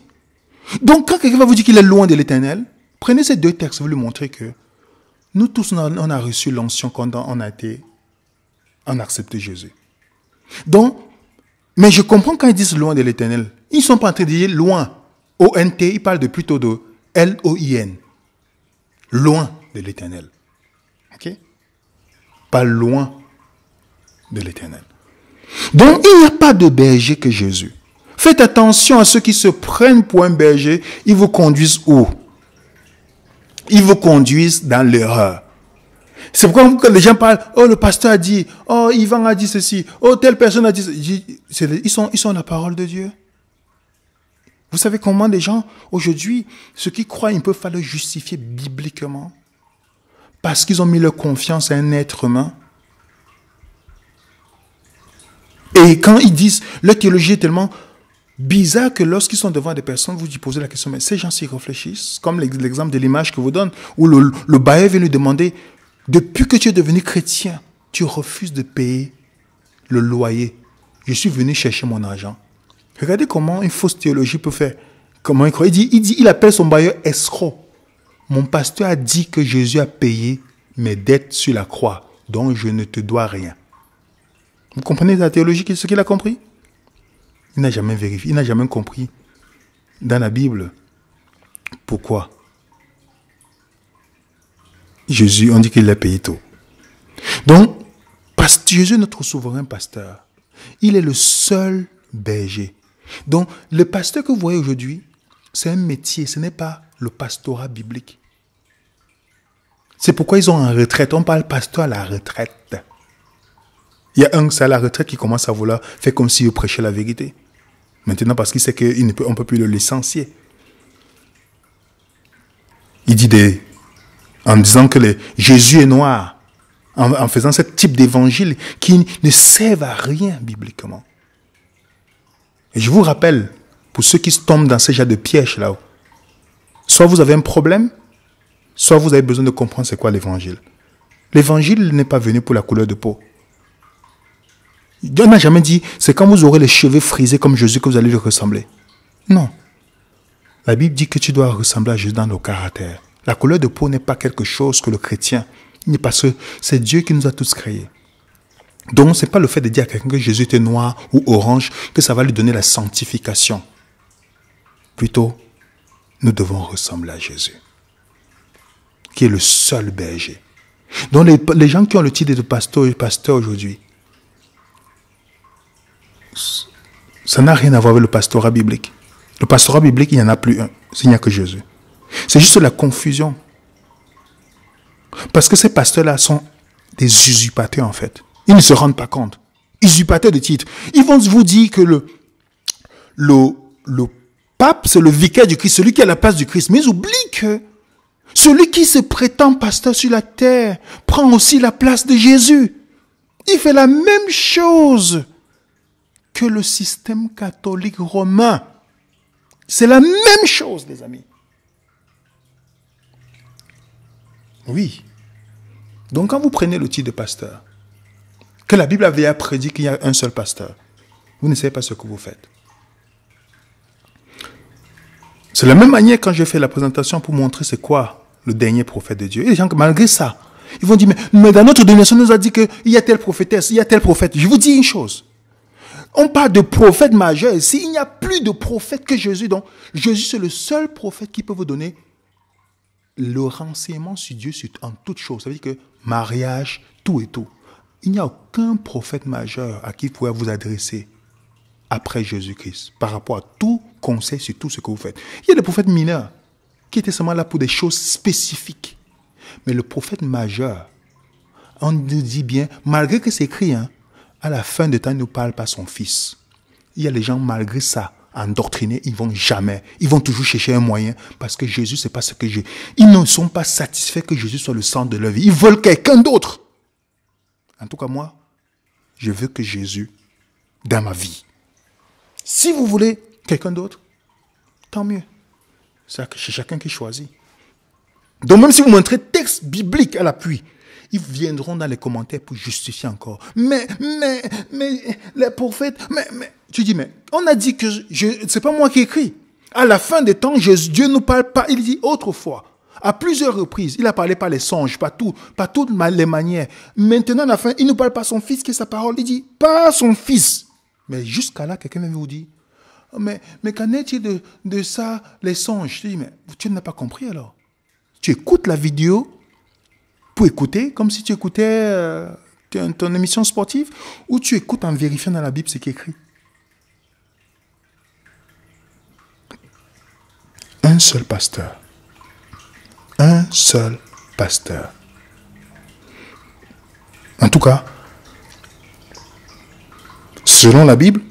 Donc quand quelqu'un va vous dire qu'il est loin de l'Éternel, prenez ces 2 textes, vous lui montrez que nous tous, on a reçu l'onction quand on a accepté Jésus. Donc, mais je comprends quand ils disent loin de l'Éternel. Ils ne sont pas en train de dire loin. O-N-T, ils parlent plutôt de L-O-I-N. Loin de l'Éternel. Ok? Pas loin de l'Éternel. Donc, il n'y a pas de berger que Jésus. Faites attention à ceux qui se prennent pour un berger. Ils vous conduisent où? Ils vous conduisent dans l'erreur. C'est pourquoi quand les gens parlent, oh le pasteur a dit, oh Yvan a dit ceci, oh telle personne a dit ceci. Ils sont la parole de Dieu. Vous savez comment des gens, aujourd'hui, ceux qui croient, ils peuvent pas le justifier bibliquement. Parce qu'ils ont mis leur confiance à un être humain. Et quand ils disent, leur théologie est tellement bizarre que lorsqu'ils sont devant des personnes, vous lui posez la question, mais ces gens s'y réfléchissent, comme l'exemple de l'image que je vous donne, où le bailleur vient lui demander, depuis que tu es devenu chrétien, tu refuses de payer le loyer. Je suis venu chercher mon argent. Regardez comment une fausse théologie peut faire. Comment il croit. Il appelle son bailleur escroc. Mon pasteur a dit que Jésus a payé mes dettes sur la croix, donc je ne te dois rien. Vous comprenez la théologie, ce qu'il a compris? Il n'a jamais vérifié, il n'a jamais compris dans la Bible pourquoi Jésus, on dit qu'il a payé tout. Donc, Jésus est notre souverain pasteur. Il est le seul berger. Donc, le pasteur que vous voyez aujourd'hui, c'est un métier, ce n'est pas le pastorat biblique. C'est pourquoi ils sont en retraite. On parle pasteur à la retraite. Il y a un, c'est à la retraite qui commence à vouloir faire comme s'il prêchait la vérité. Maintenant, parce qu'il sait qu'on ne peut plus le licencier. Il dit en disant que Jésus est noir, en faisant ce type d'évangile qui ne servent à rien bibliquement. Et je vous rappelle, pour ceux qui tombent dans ce genre de piège là-haut, soit vous avez un problème, soit vous avez besoin de comprendre c'est quoi l'évangile. L'évangile n'est pas venu pour la couleur de peau. Dieu n'a jamais dit, c'est quand vous aurez les cheveux frisés comme Jésus que vous allez lui ressembler. Non. La Bible dit que tu dois ressembler à Jésus dans le caractère. La couleur de peau n'est pas quelque chose que le chrétien, parce que c'est Dieu qui nous a tous créés. Donc, ce n'est pas le fait de dire à quelqu'un que Jésus était noir ou orange que ça va lui donner la sanctification. Plutôt, nous devons ressembler à Jésus, qui est le seul berger. Donc, les gens qui ont le titre de pasteur aujourd'hui, ça n'a rien à voir avec le pastorat biblique. Le pastorat biblique, il n'y en a plus un, s'il n'y a que Jésus. C'est juste la confusion. Parce que ces pasteurs-là sont des usurpateurs, en fait. Ils ne se rendent pas compte. Usurpateurs de titres. Ils vont vous dire que le pape, c'est le vicaire du Christ, celui qui a la place du Christ. Mais ils oublient que celui qui se prétend pasteur sur la terre prend aussi la place de Jésus. Il fait la même chose que le système catholique romain. C'est la même chose, les amis. Oui. Donc, quand vous prenez le titre de pasteur, que la Bible avait prédit qu'il y a un seul pasteur, vous ne savez pas ce que vous faites. C'est la même manière quand j'ai fait la présentation pour montrer c'est quoi le dernier prophète de Dieu. Et les gens, malgré ça, ils vont dire, mais dans notre dénomination, on nous a dit qu'il y a telle prophétesse, il y a tel prophète. Je vous dis une chose. On parle de prophète majeur ici. Il n'y a plus de prophète que Jésus. Donc, Jésus, c'est le seul prophète qui peut vous donner le renseignement sur Dieu en toutes choses. Ça veut dire que mariage, tout et tout. Il n'y a aucun prophète majeur à qui vous pouvez vous adresser après Jésus-Christ par rapport à tout conseil sur tout ce que vous faites. Il y a des prophètes mineurs qui étaient seulement là pour des choses spécifiques. Mais le prophète majeur, on nous dit bien, malgré que c'est écrit, à la fin de temps, il ne parle pas son fils. Il y a les gens, malgré ça, endoctrinés, ils vont toujours chercher un moyen, parce que Jésus, c'est pas ce que j'ai. Ils ne sont pas satisfaits que Jésus soit le centre de leur vie. Ils veulent quelqu'un d'autre. En tout cas, moi, je veux que Jésus, dans ma vie. Si vous voulez quelqu'un d'autre, tant mieux. C'est chacun qui choisit. Donc, même si vous montrez texte biblique à l'appui, ils viendront dans les commentaires pour justifier encore. Mais, les prophètes, tu dis, mais, on a dit que c'est pas moi qui écris. À la fin des temps, Dieu ne nous parle pas. Il dit autrefois, à plusieurs reprises, il a parlé par les songes, pas toutes les manières. Maintenant, à la fin, il ne parle pas son fils qui est sa parole. Il dit, pas son fils. Mais jusqu'à là, quelqu'un vient vous dire, mais qu'en est-il de ça, les songes? Je dis, mais tu n'as pas compris alors. Tu écoutes la vidéo pour écouter, comme si tu écoutais ton émission sportive, ou tu écoutes en vérifiant dans la Bible ce qui est écrit. Un seul pasteur. Un seul pasteur. En tout cas, selon la Bible,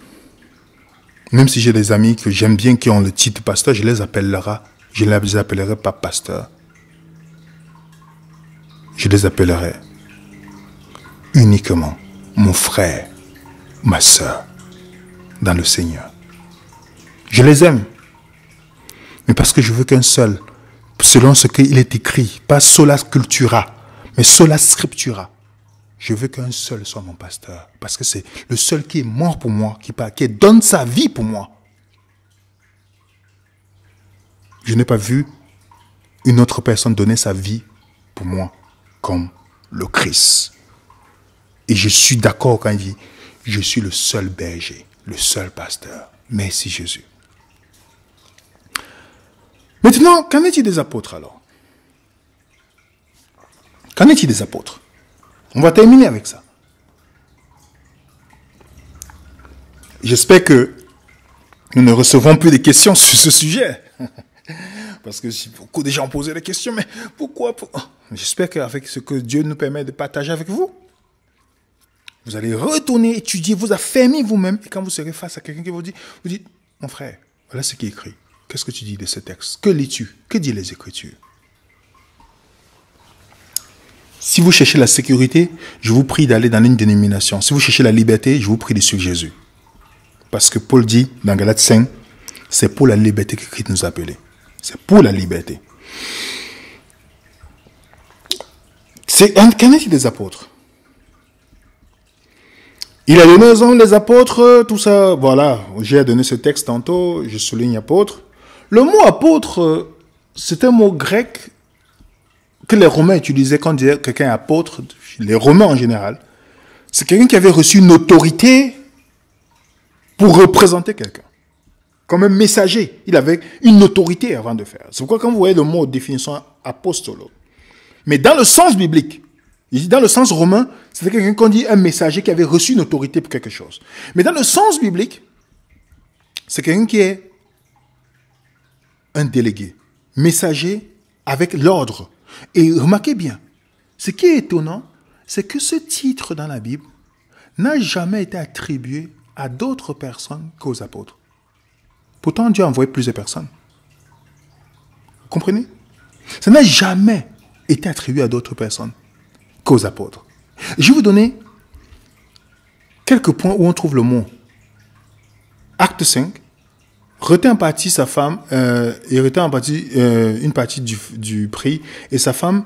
même si j'ai des amis que j'aime bien qui ont le titre pasteur, je les appellerai pas pasteur. Je les appellerai uniquement mon frère, ma soeur, dans le Seigneur. Je les aime. Mais parce que je veux qu'un seul, selon ce qu'il est écrit, pas sola cultura, mais sola scriptura. Je veux qu'un seul soit mon pasteur. Parce que c'est le seul qui est mort pour moi, qui donne sa vie pour moi. Je n'ai pas vu une autre personne donner sa vie pour moi comme le Christ. Et je suis d'accord quand il dit, je suis le seul berger, le seul pasteur. Merci Jésus. Maintenant, qu'en est-il des apôtres alors? Qu'en est-il des apôtres? On va terminer avec ça. J'espère que nous ne recevrons plus de questions sur ce sujet. Parce que beaucoup de gens posaient des questions, mais pourquoi? J'espère qu'avec ce que Dieu nous permet de partager avec vous, vous allez retourner, étudier, vous affermir vous-même. Et quand vous serez face à quelqu'un qui vous dit, mon frère, voilà ce qui est écrit. Qu'est-ce que tu dis de ce texte? Que lis-tu? Que disent les Écritures? Si vous cherchez la sécurité, je vous prie d'aller dans une dénomination. Si vous cherchez la liberté, je vous prie de suivre Jésus. Parce que Paul dit dans Galates 5, c'est pour la liberté que Christ nous a appelés. C'est pour la liberté. Qu'en est-il des apôtres? Il a donné aux hommes les apôtres, tout ça. Voilà, j'ai donné ce texte tantôt, je souligne apôtre. Le mot apôtre, c'est un mot grec que les Romains utilisaient quand on disait quelqu'un est apôtre, les Romains en général. C'est quelqu'un qui avait reçu une autorité pour représenter quelqu'un. Comme un messager. Il avait une autorité avant de faire. C'est pourquoi quand vous voyez le mot définition apostolo. Mais dans le sens biblique, dans le sens romain, c'était quelqu'un qu'on dit un messager qui avait reçu une autorité pour quelque chose. Mais dans le sens biblique, c'est quelqu'un qui est un délégué, messager avec l'ordre. Et remarquez bien, ce qui est étonnant, c'est que ce titre dans la Bible n'a jamais été attribué à d'autres personnes qu'aux apôtres. Pourtant, Dieu a envoyé plusieurs personnes. Vous comprenez? Ça n'a jamais été attribué à d'autres personnes qu'aux apôtres. Je vais vous donner quelques points où on trouve le mot. Acte 5, retint en partie sa femme, il retint en partie une partie du prix, et sa femme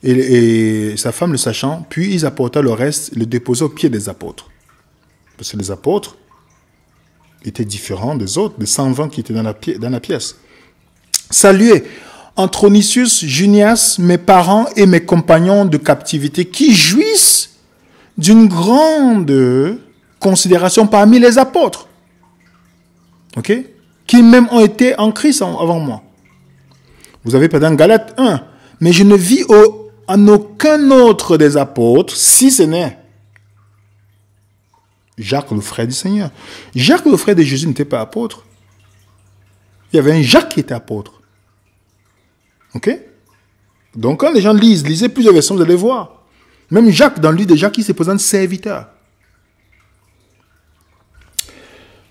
le sachant, puis ils apportèrent le reste, le déposaient aux pieds des apôtres. Parce que les apôtres étaient différents des autres, des 120 qui étaient dans la pièce. Saluez Antronicius, Junias, mes parents et mes compagnons de captivité, qui jouissent d'une grande considération parmi les apôtres. Ok? Qui même ont été en Christ avant moi. Vous avez par exemple Galates 1. Mais je ne vis en aucun autre des apôtres, si ce n'est Jacques, le frère du Seigneur. Jacques, le frère de Jésus, n'était pas apôtre. Il y avait un Jacques qui était apôtre. Ok? Donc quand les gens lisez plusieurs versions, vous allez voir. Même Jacques, dans lui de Jacques, il se présente serviteur.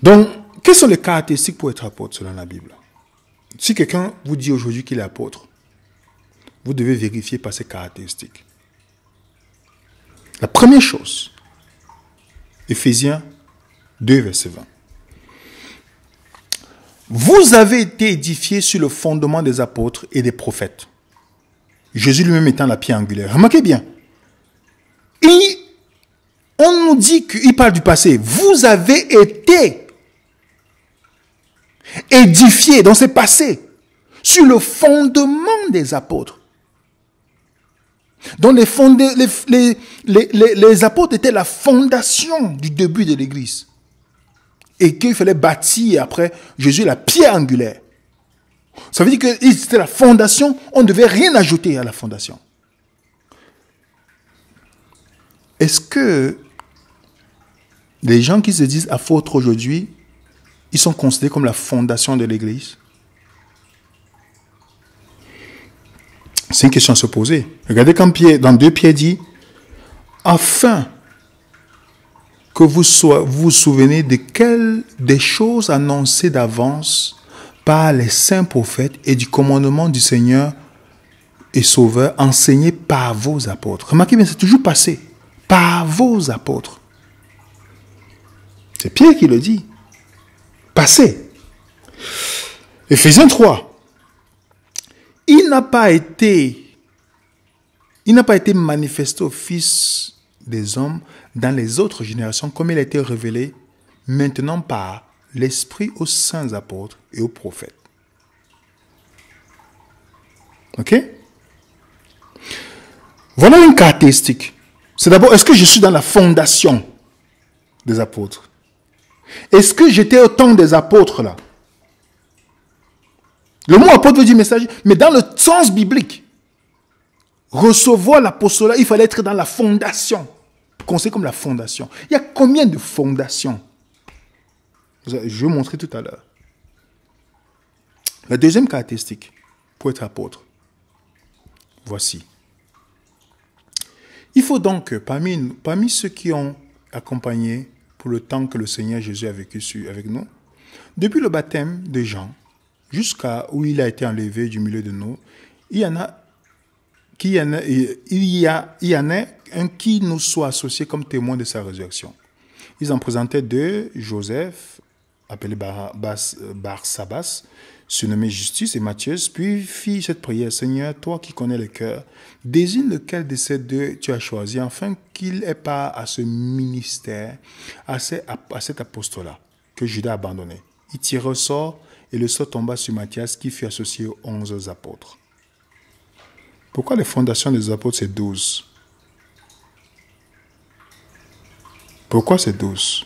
Donc, quelles sont les caractéristiques pour être apôtre selon la Bible? Si quelqu'un vous dit aujourd'hui qu'il est apôtre, vous devez vérifier par ces caractéristiques. La première chose, Éphésiens 2, verset 20. Vous avez été édifiés sur le fondement des apôtres et des prophètes. Jésus lui-même étant la pierre angulaire. Remarquez bien. On nous dit qu'il parle du passé. Vous avez été édifiés, donc c'est passé, sur le fondement des apôtres. Donc les apôtres étaient la fondation du début de l'Église. Et qu'il fallait bâtir après Jésus la pierre angulaire. Ça veut dire que c'était la fondation, on ne devait rien ajouter à la fondation. Est-ce que les gens qui se disent apôtres aujourd'hui, ils sont considérés comme la fondation de l'Église? C'est une question à se poser. Regardez quand dans 2 Pierre dit, afin que vous vous souvenez des choses annoncées d'avance par les saints prophètes et du commandement du Seigneur et Sauveur enseigné par vos apôtres. Remarquez bien, c'est toujours passé. Par vos apôtres. C'est Pierre qui le dit. Passé. Éphésiens 3. Il n'a pas été manifesté au Fils des hommes dans les autres générations comme il a été révélé maintenant par l'Esprit aux saints apôtres et aux prophètes. Ok? Voilà une caractéristique. C'est d'abord, est-ce que je suis dans la fondation des apôtres? Est-ce que j'étais au temps des apôtres là? Le mot apôtre veut dire messager, mais dans le sens biblique, recevoir l'apostolat, il fallait être dans la fondation. Considéré comme la fondation. Il y a combien de fondations? Je vais vous montrer tout à l'heure. La deuxième caractéristique pour être apôtre, voici. Il faut donc que parmi ceux qui ont accompagné pour le temps que le Seigneur Jésus a vécu avec nous, depuis le baptême de Jean, jusqu'à où il a été enlevé du milieu de nous, il y en a un qui nous soit associé comme témoin de sa résurrection. Ils en présentaient 2, Joseph, appelé Barsabas, surnommé Justus, et Matthieu, puis fit cette prière: Seigneur, toi qui connais le cœur, désigne lequel de ces deux tu as choisi, afin qu'il ait part à ce ministère, à cet apostolat que Judas a abandonné. Il tira au sort, et le sort tomba sur Matthias, qui fut associé aux 11 apôtres. Pourquoi les fondations des apôtres, c'est 12? Pourquoi c'est 12?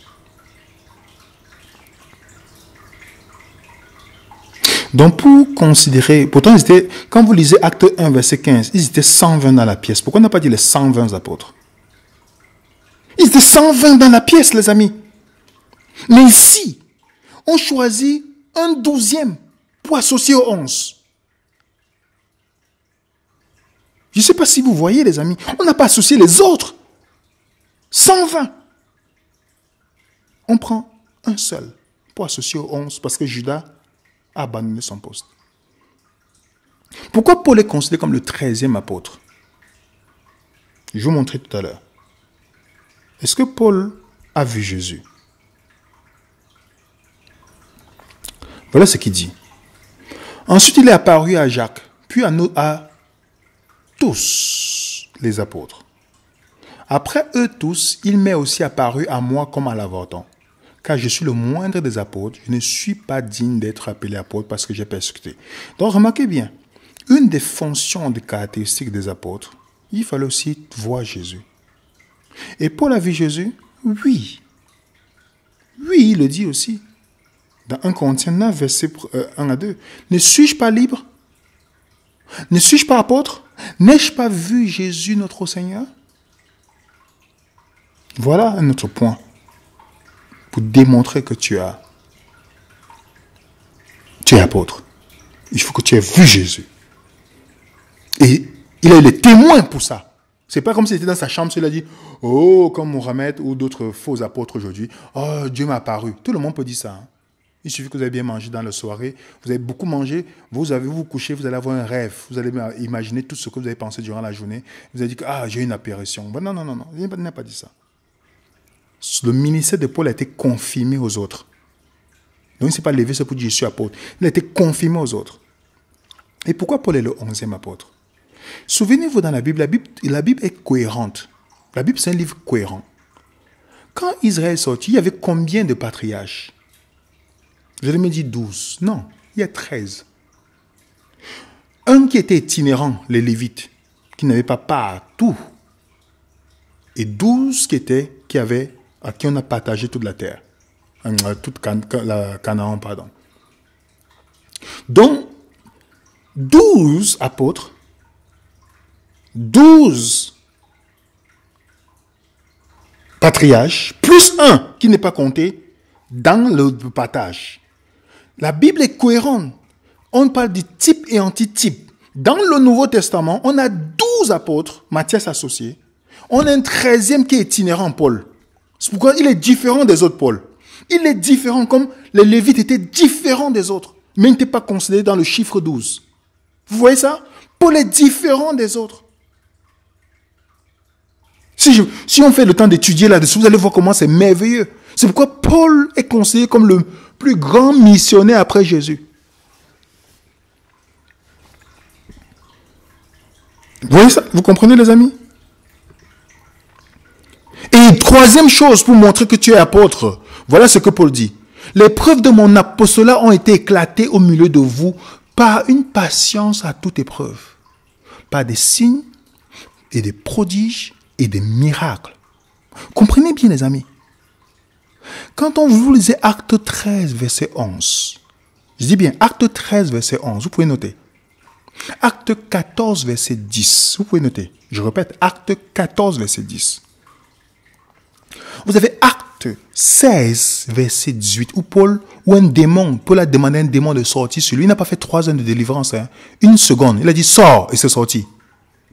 Donc, pour considérer, pourtant, quand vous lisez Acte 1, verset 15, ils étaient 120 dans la pièce. Pourquoi on n'a pas dit les 120 apôtres? Ils étaient 120 dans la pièce, les amis. Mais ici, on choisit un 12e pour associer aux 11. Je ne sais pas si vous voyez, les amis. On n'a pas associé les autres. 120. On prend un seul pour associer aux 11 parce que Judas a abandonné son poste. Pourquoi Paul est considéré comme le 13e apôtre? Je vais vous montrer tout à l'heure. Est-ce que Paul a vu Jésus? Voilà ce qu'il dit. Ensuite, il est apparu à Jacques, puis à tous les apôtres. Après eux tous, il m'est aussi apparu à moi comme à l'avorton. Car je suis le moindre des apôtres, je ne suis pas digne d'être appelé apôtre parce que j'ai persécuté. Donc remarquez bien, une des fonctions, des caractéristiques des apôtres, il fallait aussi voir Jésus. Et Paul a vu Jésus? Oui. Oui, il le dit aussi. Dans 1 Corinthiens 9, verset 1 à 2. Ne suis-je pas libre? Ne suis-je pas apôtre? N'ai-je pas vu Jésus notre Seigneur? Voilà un autre point pour démontrer que tu es apôtre. Il faut que tu aies vu Jésus. Et il a eu les témoins pour ça. C'est pas comme s'il était dans sa chambre, il a dit, oh, comme Mohamed ou d'autres faux apôtres aujourd'hui, oh, Dieu m'a apparu. Tout le monde peut dire ça. Hein. Il suffit que vous avez bien mangé dans la soirée, vous avez beaucoup mangé, vous vous couchez, vous allez avoir un rêve, vous allez imaginer tout ce que vous avez pensé durant la journée. Vous avez dit que j'ai une apparition. Ben non, il n'a pas dit ça. Le ministère de Paul a été confirmé aux autres. Donc il ne s'est pas levé pour dire je suis apôtre. Il a été confirmé aux autres. Et pourquoi Paul est le 11e apôtre? Souvenez-vous, dans la Bible est cohérente. La Bible, c'est un livre cohérent. Quand Israël est sorti, il y avait combien de patriarches? Je ne me dis 12. Non, il y a 13. Un qui était itinérant, les Lévites, qui n'avait pas part à tout. Et 12 à qui on a partagé toute la terre. Toute la Canaan, pardon. Donc, 12 apôtres, 12 patriarches, plus un qui n'est pas compté dans le partage. La Bible est cohérente. On parle de type et antitype. Dans le Nouveau Testament, on a 12 apôtres, Matthias associé. On a un 13e qui est itinérant, Paul. C'est pourquoi il est différent des autres, Paul. Il est différent comme les Lévites étaient différents des autres. Mais il n'était pas considéré dans le chiffre 12. Vous voyez ça? Paul est différent des autres. Si on fait le temps d'étudier là-dessus, vous allez voir comment c'est merveilleux. C'est pourquoi Paul est considéré comme le plus grand missionnaire après Jésus. Vous voyez ça? Vous comprenez, les amis? Et troisième chose pour montrer que tu es apôtre, voilà ce que Paul dit. Les preuves de mon apostolat ont été éclatées au milieu de vous par une patience à toute épreuve, par des signes et des prodiges et des miracles. Comprenez bien, les amis. Quand vous lisez Acte 13, verset 11, je dis bien Acte 13, verset 11, vous pouvez noter. Acte 14, verset 10, vous pouvez noter. Je répète, Acte 14, verset 10. Vous avez Acte 16, verset 18, où Paul a demandé à un démon de sortir sur lui. Il n'a pas fait 3 ans de délivrance. Une seconde. Il a dit sors et c'est sorti.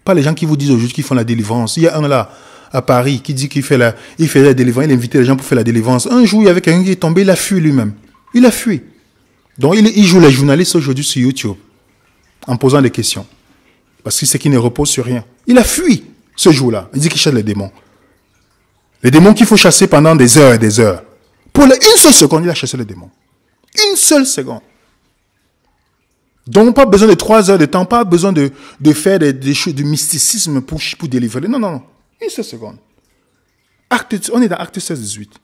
Pas les gens qui vous disent aujourd'hui qu'ils font la délivrance. Il y a un là, à Paris, qui dit qu'il fait la délivrance. Il invitait les gens pour faire la délivrance. Un jour, il y avait quelqu'un qui est tombé, il a fui lui-même. Il a fui. Donc, il joue les journalistes aujourd'hui sur YouTube, en posant des questions. Parce que c'est qu'il ne repose sur rien. Il a fui ce jour-là. Il dit qu'il chasse les démons. Les démons qu'il faut chasser pendant des heures et des heures. Pour une seule seconde, il a chassé les démons. Une seule seconde. Donc, pas besoin de 3 heures de temps, pas besoin de faire des choses, du mysticisme pour délivrer. Non, non, non. Une seule seconde. On est dans Acte 16, 18.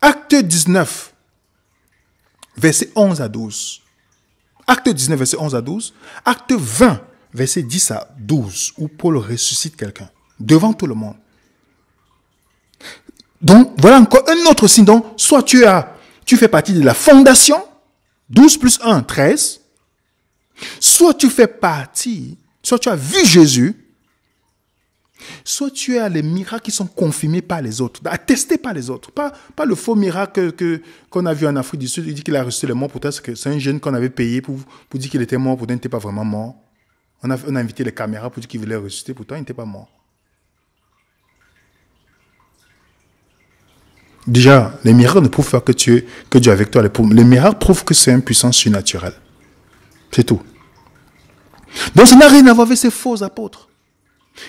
Acte 19, verset 11 à 12. Acte 19, verset 11 à 12. Acte 20, verset 10 à 12, où Paul ressuscite quelqu'un devant tout le monde. Donc, voilà encore un autre signe. Donc, soit tu fais partie de la fondation, 12 plus 1, 13. Soit tu fais partie, soit tu as vu Jésus, soit tu as les miracles qui sont confirmés par les autres, attestés par les autres. Pas le faux miracle qu'on a vu en Afrique du Sud. Il dit qu'il a ressuscité les morts. Pourtant, c'est un jeune qu'on avait payé pour dire qu'il était mort. Pourtant, il n'était pas vraiment mort. On a invité les caméras pour dire qu'il voulait ressusciter. Pourtant, il n'était pas mort. Déjà, les miracles ne prouvent pas que Dieu est avec toi. Les miracles prouvent que c'est une puissance surnaturelle. C'est tout. Donc, ça n'a rien à voir avec ces faux apôtres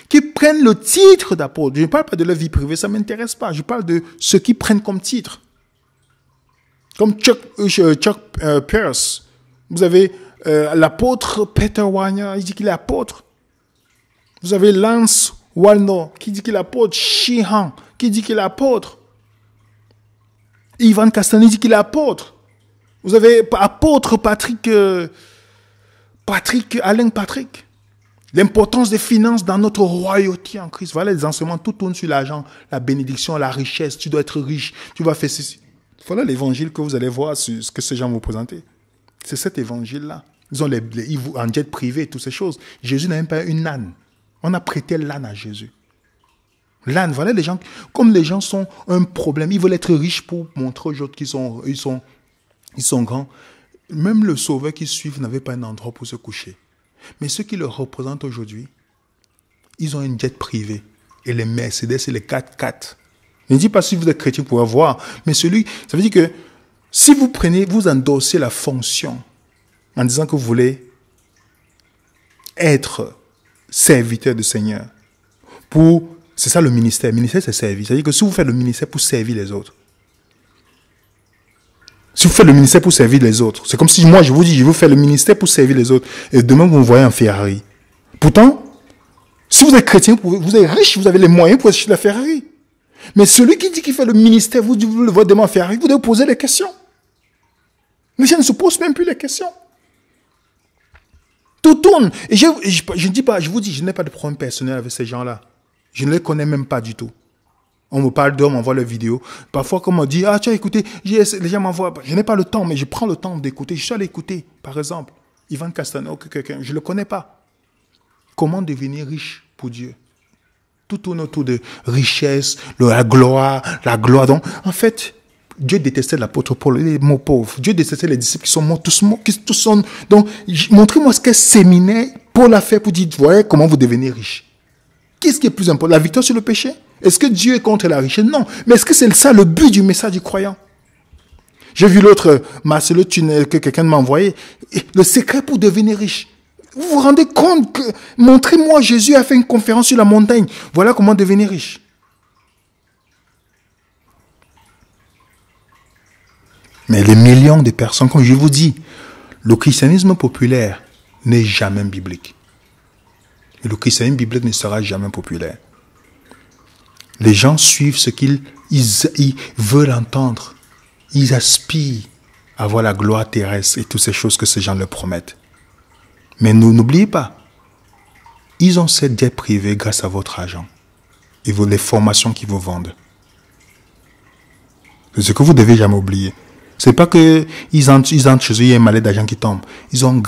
qui prennent le titre d'apôtre. Je ne parle pas de leur vie privée, ça ne m'intéresse pas. Je parle de ceux qui prennent comme titre. Comme Chuck Pierce. Vous avez l'apôtre Peter Wagner, il dit qu'il est apôtre. Vous avez Lance Wallnau qui dit qu'il est apôtre. Sheehan qui dit qu'il est apôtre. Ivan Castani dit qu'il est apôtre. Vous avez apôtre Alain Patrick. L'importance des finances dans notre royauté en Christ. Voilà, les enseignements, tout tourne sur l'argent, la bénédiction, la richesse. Tu dois être riche, tu vas faire ceci. Voilà l'évangile que vous allez voir, ce que ces gens vont présenter. C'est cet évangile-là. Ils ont en jet privé, toutes ces choses. Jésus n'a même pas une âne. On a prêté l'âne à Jésus. L'âne, voilà les gens, comme les gens sont un problème, ils veulent être riches pour montrer aux autres qu'ils sont grands. Même le sauveur qui suit n'avait pas un endroit pour se coucher. Mais ceux qui le représentent aujourd'hui, ils ont un jet privé. Et les Mercedes et les 4x4. Je ne dis pas si vous êtes chrétien pour avoir, mais ça veut dire que si vous endossez la fonction en disant que vous voulez être serviteur du Seigneur, c'est ça le ministère. Le ministère, c'est servir. C'est-à-dire que si vous faites le ministère pour servir les autres, si vous faites le ministère pour servir les autres, c'est comme si moi je vous dis, je veux faire le ministère pour servir les autres, et demain vous me voyez en Ferrari. Pourtant, si vous êtes chrétien, vous êtes riche, vous avez les moyens pour acheter la Ferrari. Mais celui qui dit qu'il fait le ministère, vous le voyez demain en Ferrari, vous devez poser les questions. Les gens ne se posent même plus les questions. Tout tourne. Et je ne dis pas, je vous dis, je n'ai pas de problème personnel avec ces gens-là. Je ne les connais même pas du tout. On me parle d'eux, on m'envoie leurs vidéos. Parfois, comme on dit, tu as écouté, les gens m'envoient. Je n'ai pas le temps, mais je prends le temps d'écouter. Je suis allé écouter, par exemple, Ivan Castano, quelqu'un, je ne le connais pas. Comment devenir riche pour Dieu? Tout tourne autour de richesse, la gloire. Donc, en fait, Dieu détestait l'apôtre Paul, il est mort pauvre. Dieu détestait les disciples qui sont morts, tous sont. Donc, montrez-moi ce qu'un séminaire Paul a fait pour dire, voyez comment vous devenez riche. Qu'est-ce qui est plus important? La victoire sur le péché? Est-ce que Dieu est contre la richesse? Non. Mais est-ce que c'est ça le but du message du croyant? J'ai vu l'autre Marcelo Tunnel que quelqu'un m'a envoyé. Le secret pour devenir riche. Vous vous rendez compte que, montrez-moi, Jésus a fait une conférence sur la montagne. Voilà comment devenir riche. Mais les millions de personnes, comme je vous dis, le christianisme populaire n'est jamais biblique. Et le christianisme biblique ne sera jamais populaire. Les gens suivent ce qu'ils veulent entendre. Ils aspirent à voir la gloire terrestre et toutes ces choses que ces gens leur promettent. Mais n'oubliez pas, ils ont cette dette privée grâce à votre argent et les formations qu'ils vous vendent. C'est ce que vous ne devez jamais oublier. Ce n'est pas qu'ils entrent chez eux, il y a un malais d'argent qui tombe. Ils ont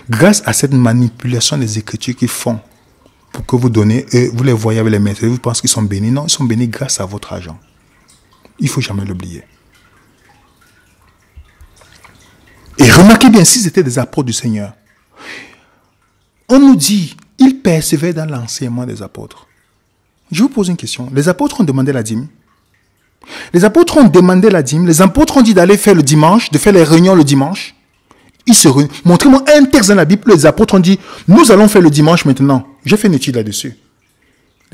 grâce à cette manipulation des Écritures qu'ils font pour que vous donnez, et vous les voyez avec les mains, vous pensez qu'ils sont bénis. Non, ils sont bénis grâce à votre argent. Il ne faut jamais l'oublier. Et remarquez bien, s'ils étaient des apôtres du Seigneur, on nous dit, ils persévèrent dans l'enseignement des apôtres. Je vous pose une question. Les apôtres ont demandé la dîme. Les apôtres ont demandé la dîme. Les apôtres ont dit d'aller faire le dimanche, de faire les réunions le dimanche. Montrez-moi un texte dans la Bible. Les apôtres ont dit, nous allons faire le dimanche maintenant. J'ai fait une étude là-dessus.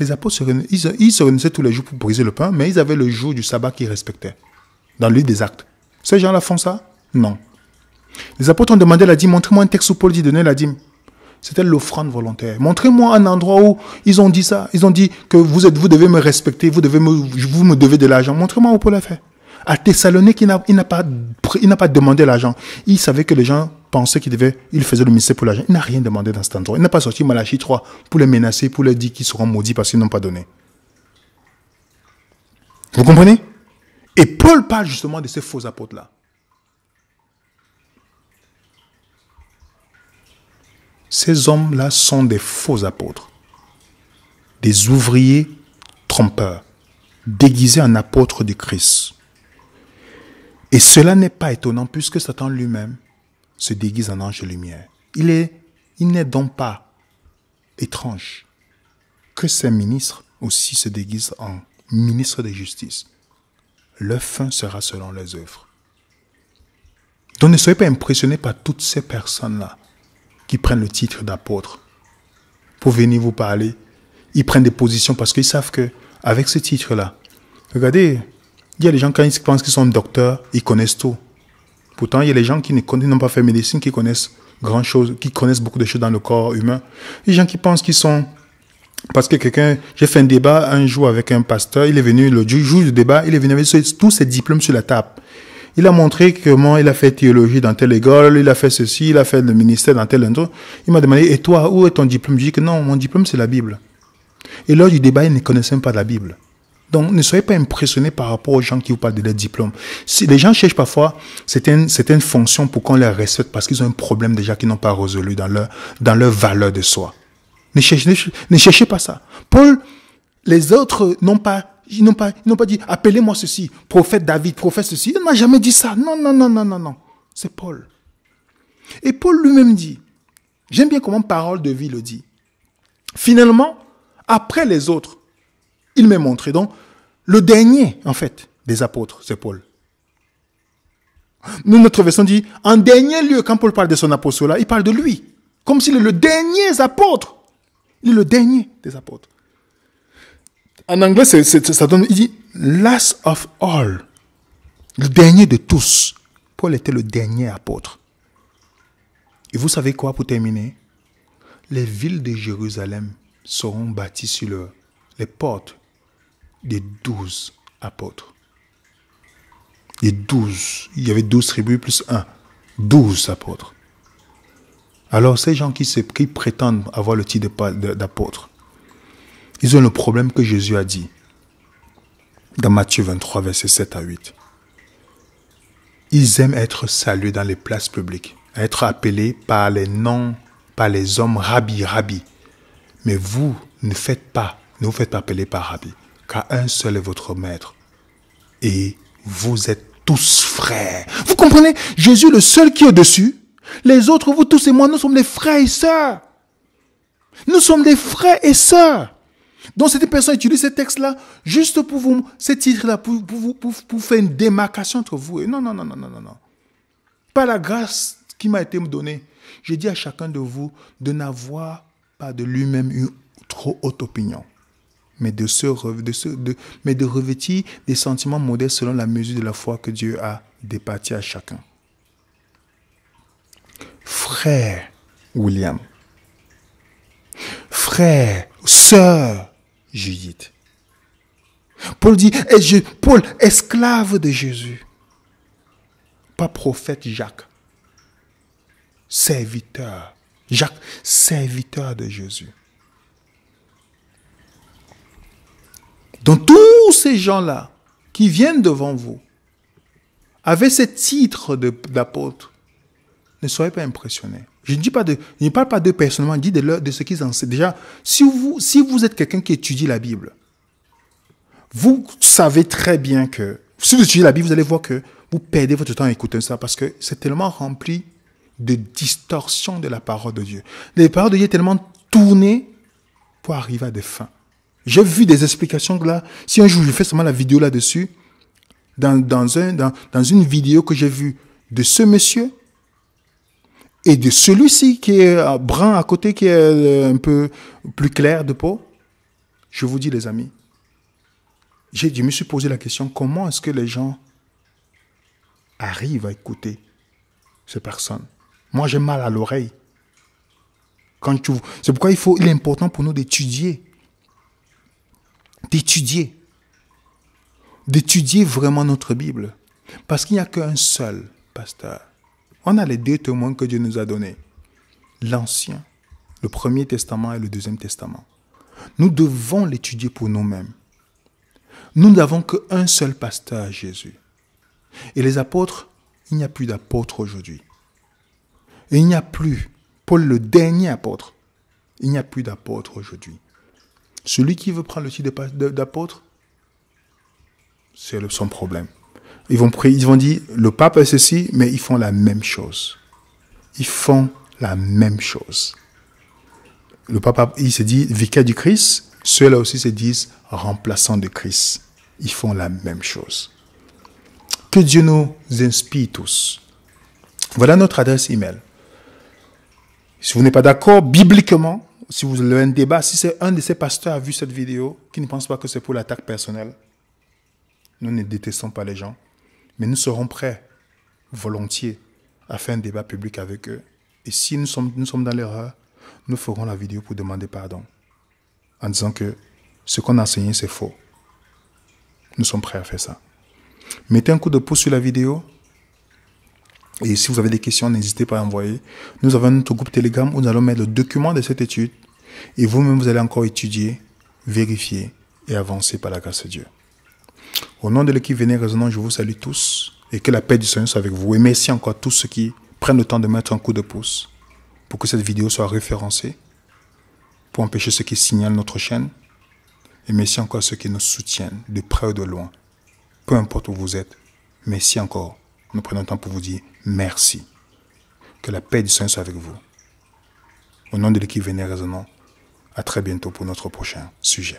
Les apôtres ils se réunissaient tous les jours pour briser le pain, mais ils avaient le jour du sabbat qu'ils respectaient. Dans le livre des Actes. Ces gens-là font ça. Non. Les apôtres ont demandé la dîme. Montrez-moi un texte où Paul dit donner la dîme. C'était l'offrande volontaire. Montrez-moi un endroit où ils ont dit ça. Ils ont dit que vous devez me respecter, vous me devez de l'argent. Montrez-moi où Paul a fait. À Thessalonique, il n'a pas demandé l'argent. Il savait que les gens pensaient il faisait le ministère pour l'argent. Il n'a rien demandé dans cet endroit. Il n'a pas sorti Malachie 3 pour les menacer, pour leur dire qu'ils seront maudits parce qu'ils n'ont pas donné. Vous comprenez? Et Paul parle justement de ces faux apôtres-là. Ces hommes-là sont des faux apôtres, des ouvriers trompeurs, déguisés en apôtres du Christ. Et cela n'est pas étonnant puisque Satan lui-même se déguise en ange de lumière. Il n'est donc pas étrange que ces ministres aussi se déguisent en ministres de justice. Leur fin sera selon leurs œuvres. Donc ne soyez pas impressionnés par toutes ces personnes-là qui prennent le titre d'apôtre pour venir vous parler. Ils prennent des positions parce qu'ils savent qu'avec ce titre-là, regardez, il y a des gens quand ils pensent qu'ils sont docteurs, ils connaissent tout. Pourtant, il y a des gens qui n'ont pas fait médecine, qui connaissent grand chose, qui connaissent beaucoup de choses dans le corps humain. Il y a des gens qui pensent qu'ils sont... Parce que j'ai fait un débat un jour avec un pasteur, il est venu, le jour du débat, il est venu avec tous ses diplômes sur la table. Il a montré comment il a fait théologie dans telle école, il a fait ceci, il a fait le ministère dans tel endroit. Il m'a demandé, et toi, où est ton diplôme? Je dis que non, mon diplôme c'est la Bible. Et lors du débat, il ne connaissait même pas la Bible. Donc, ne soyez pas impressionnés par rapport aux gens qui vous parlent de leur diplôme. Si les gens cherchent parfois certaines fonctions pour qu'on les respecte parce qu'ils ont un problème déjà qu'ils n'ont pas résolu dans leur valeur de soi. Ne cherchez pas ça. Paul, les autres n'ont pas dit, appelez-moi ceci, prophète David, prophète ceci. Il n'a jamais dit ça. Non. C'est Paul. Et Paul lui-même dit, j'aime bien comment Parole de vie le dit. Finalement, après les autres, il m'est montré. Donc, le dernier, en fait, des apôtres, c'est Paul. Nous, notre version dit, en dernier lieu, quand Paul parle de son apostolat, il parle de lui. Comme s'il est le dernier apôtre. Il est le dernier des apôtres. En anglais, ça donne, il dit, last of all. Le dernier de tous. Paul était le dernier apôtre. Et vous savez quoi pour terminer? Les villes de Jérusalem seront bâties sur les portes des 12 apôtres. Les 12. Il y avait 12 tribus plus 1. 12 apôtres. Alors ces gens qui prétendent avoir le titre d'apôtre, ils ont le problème que Jésus a dit dans Matthieu 23, versets 7 à 8. Ils aiment être salués dans les places publiques, être appelés par les noms, par les hommes, Rabbi, Rabbi. Mais vous ne vous faites pas appeler par Rabbi, car un seul est votre maître. Et vous êtes tous frères. Vous comprenez? Jésus, le seul qui est au-dessus. Les autres, vous tous et moi, nous sommes des frères et sœurs. Nous sommes des frères et sœurs. Donc, cette personne utilise ces textes-là juste pour vous, ces titres-là, pour faire une démarcation entre vous. Et non. Par la grâce qui m'a été donnée, j'ai dit à chacun de vous de n'avoir pas de lui-même une trop haute opinion, mais de revêtir des sentiments modestes selon la mesure de la foi que Dieu a départie à chacun. Frère William, frère, sœur Judith. Paul dit, Paul, esclave de Jésus, pas prophète Jacques, serviteur. Jacques, serviteur de Jésus. Donc tous ces gens-là qui viennent devant vous, avec ce titre d'apôtre, ne soyez pas impressionnés. Je ne parle pas d'eux personnellement, je dis de ce qu'ils enseignent. Déjà, si vous êtes quelqu'un qui étudie la Bible, vous savez très bien que, si vous étudiez la Bible, vous allez voir que vous perdez votre temps à écouter ça parce que c'est tellement rempli de distorsion de la parole de Dieu. La parole de Dieu est tellement tournée pour arriver à des fins. J'ai vu des explications là. Si un jour je fais seulement la vidéo là-dessus, dans une vidéo que j'ai vue de ce monsieur et de celui-ci qui est brun à côté, qui est un peu plus clair de peau, je vous dis les amis, je me suis posé la question, comment est-ce que les gens arrivent à écouter ces personnes. Moi, j'ai mal à l'oreille. C'est pourquoi il est important pour nous d'étudier. D'étudier vraiment notre Bible. Parce qu'il n'y a qu'un seul pasteur. On a les 2 témoins que Dieu nous a donnés. L'Ancien, le Premier Testament et le Deuxième Testament. Nous devons l'étudier pour nous-mêmes. Nous n'avons qu'un seul pasteur, Jésus. Et les apôtres, il n'y a plus d'apôtres aujourd'hui. Et il n'y a plus, Paul le dernier apôtre, il n'y a plus d'apôtres aujourd'hui. Celui qui veut prendre le titre d'apôtre, c'est son problème. Ils vont dire, le pape est ceci, mais ils font la même chose. Ils font la même chose. Le pape, il se dit vicaire du Christ, ceux-là aussi se disent remplaçants de Christ. Ils font la même chose. Que Dieu nous inspire tous. Voilà notre adresse email. Si vous n'êtes pas d'accord bibliquement, si vous avez un débat, si c'est un de ces pasteurs a vu cette vidéo, qui ne pense pas que c'est pour l'attaque personnelle, nous ne détestons pas les gens, mais nous serons prêts, volontiers, à faire un débat public avec eux. Et si nous sommes dans l'erreur, nous ferons la vidéo pour demander pardon, en disant que ce qu'on a enseigné, c'est faux. Nous sommes prêts à faire ça. Mettez un coup de pouce sur la vidéo. Et si vous avez des questions, n'hésitez pas à envoyer. Nous avons notre groupe Telegram où nous allons mettre le document de cette étude. Et vous-même, vous allez encore étudier, vérifier et avancer par la grâce de Dieu. Au nom de l'équipe Venez Résonant, je vous salue tous. Et que la paix du Seigneur soit avec vous. Et merci encore à tous ceux qui prennent le temps de mettre un coup de pouce pour que cette vidéo soit référencée, pour empêcher ceux qui signalent notre chaîne. Et merci encore à ceux qui nous soutiennent, de près ou de loin. Peu importe où vous êtes, merci encore. Nous prenons le temps pour vous dire merci. Que la paix du Seigneur soit avec vous. Au nom de l'équipe Venez Résonant, à très bientôt pour notre prochain sujet.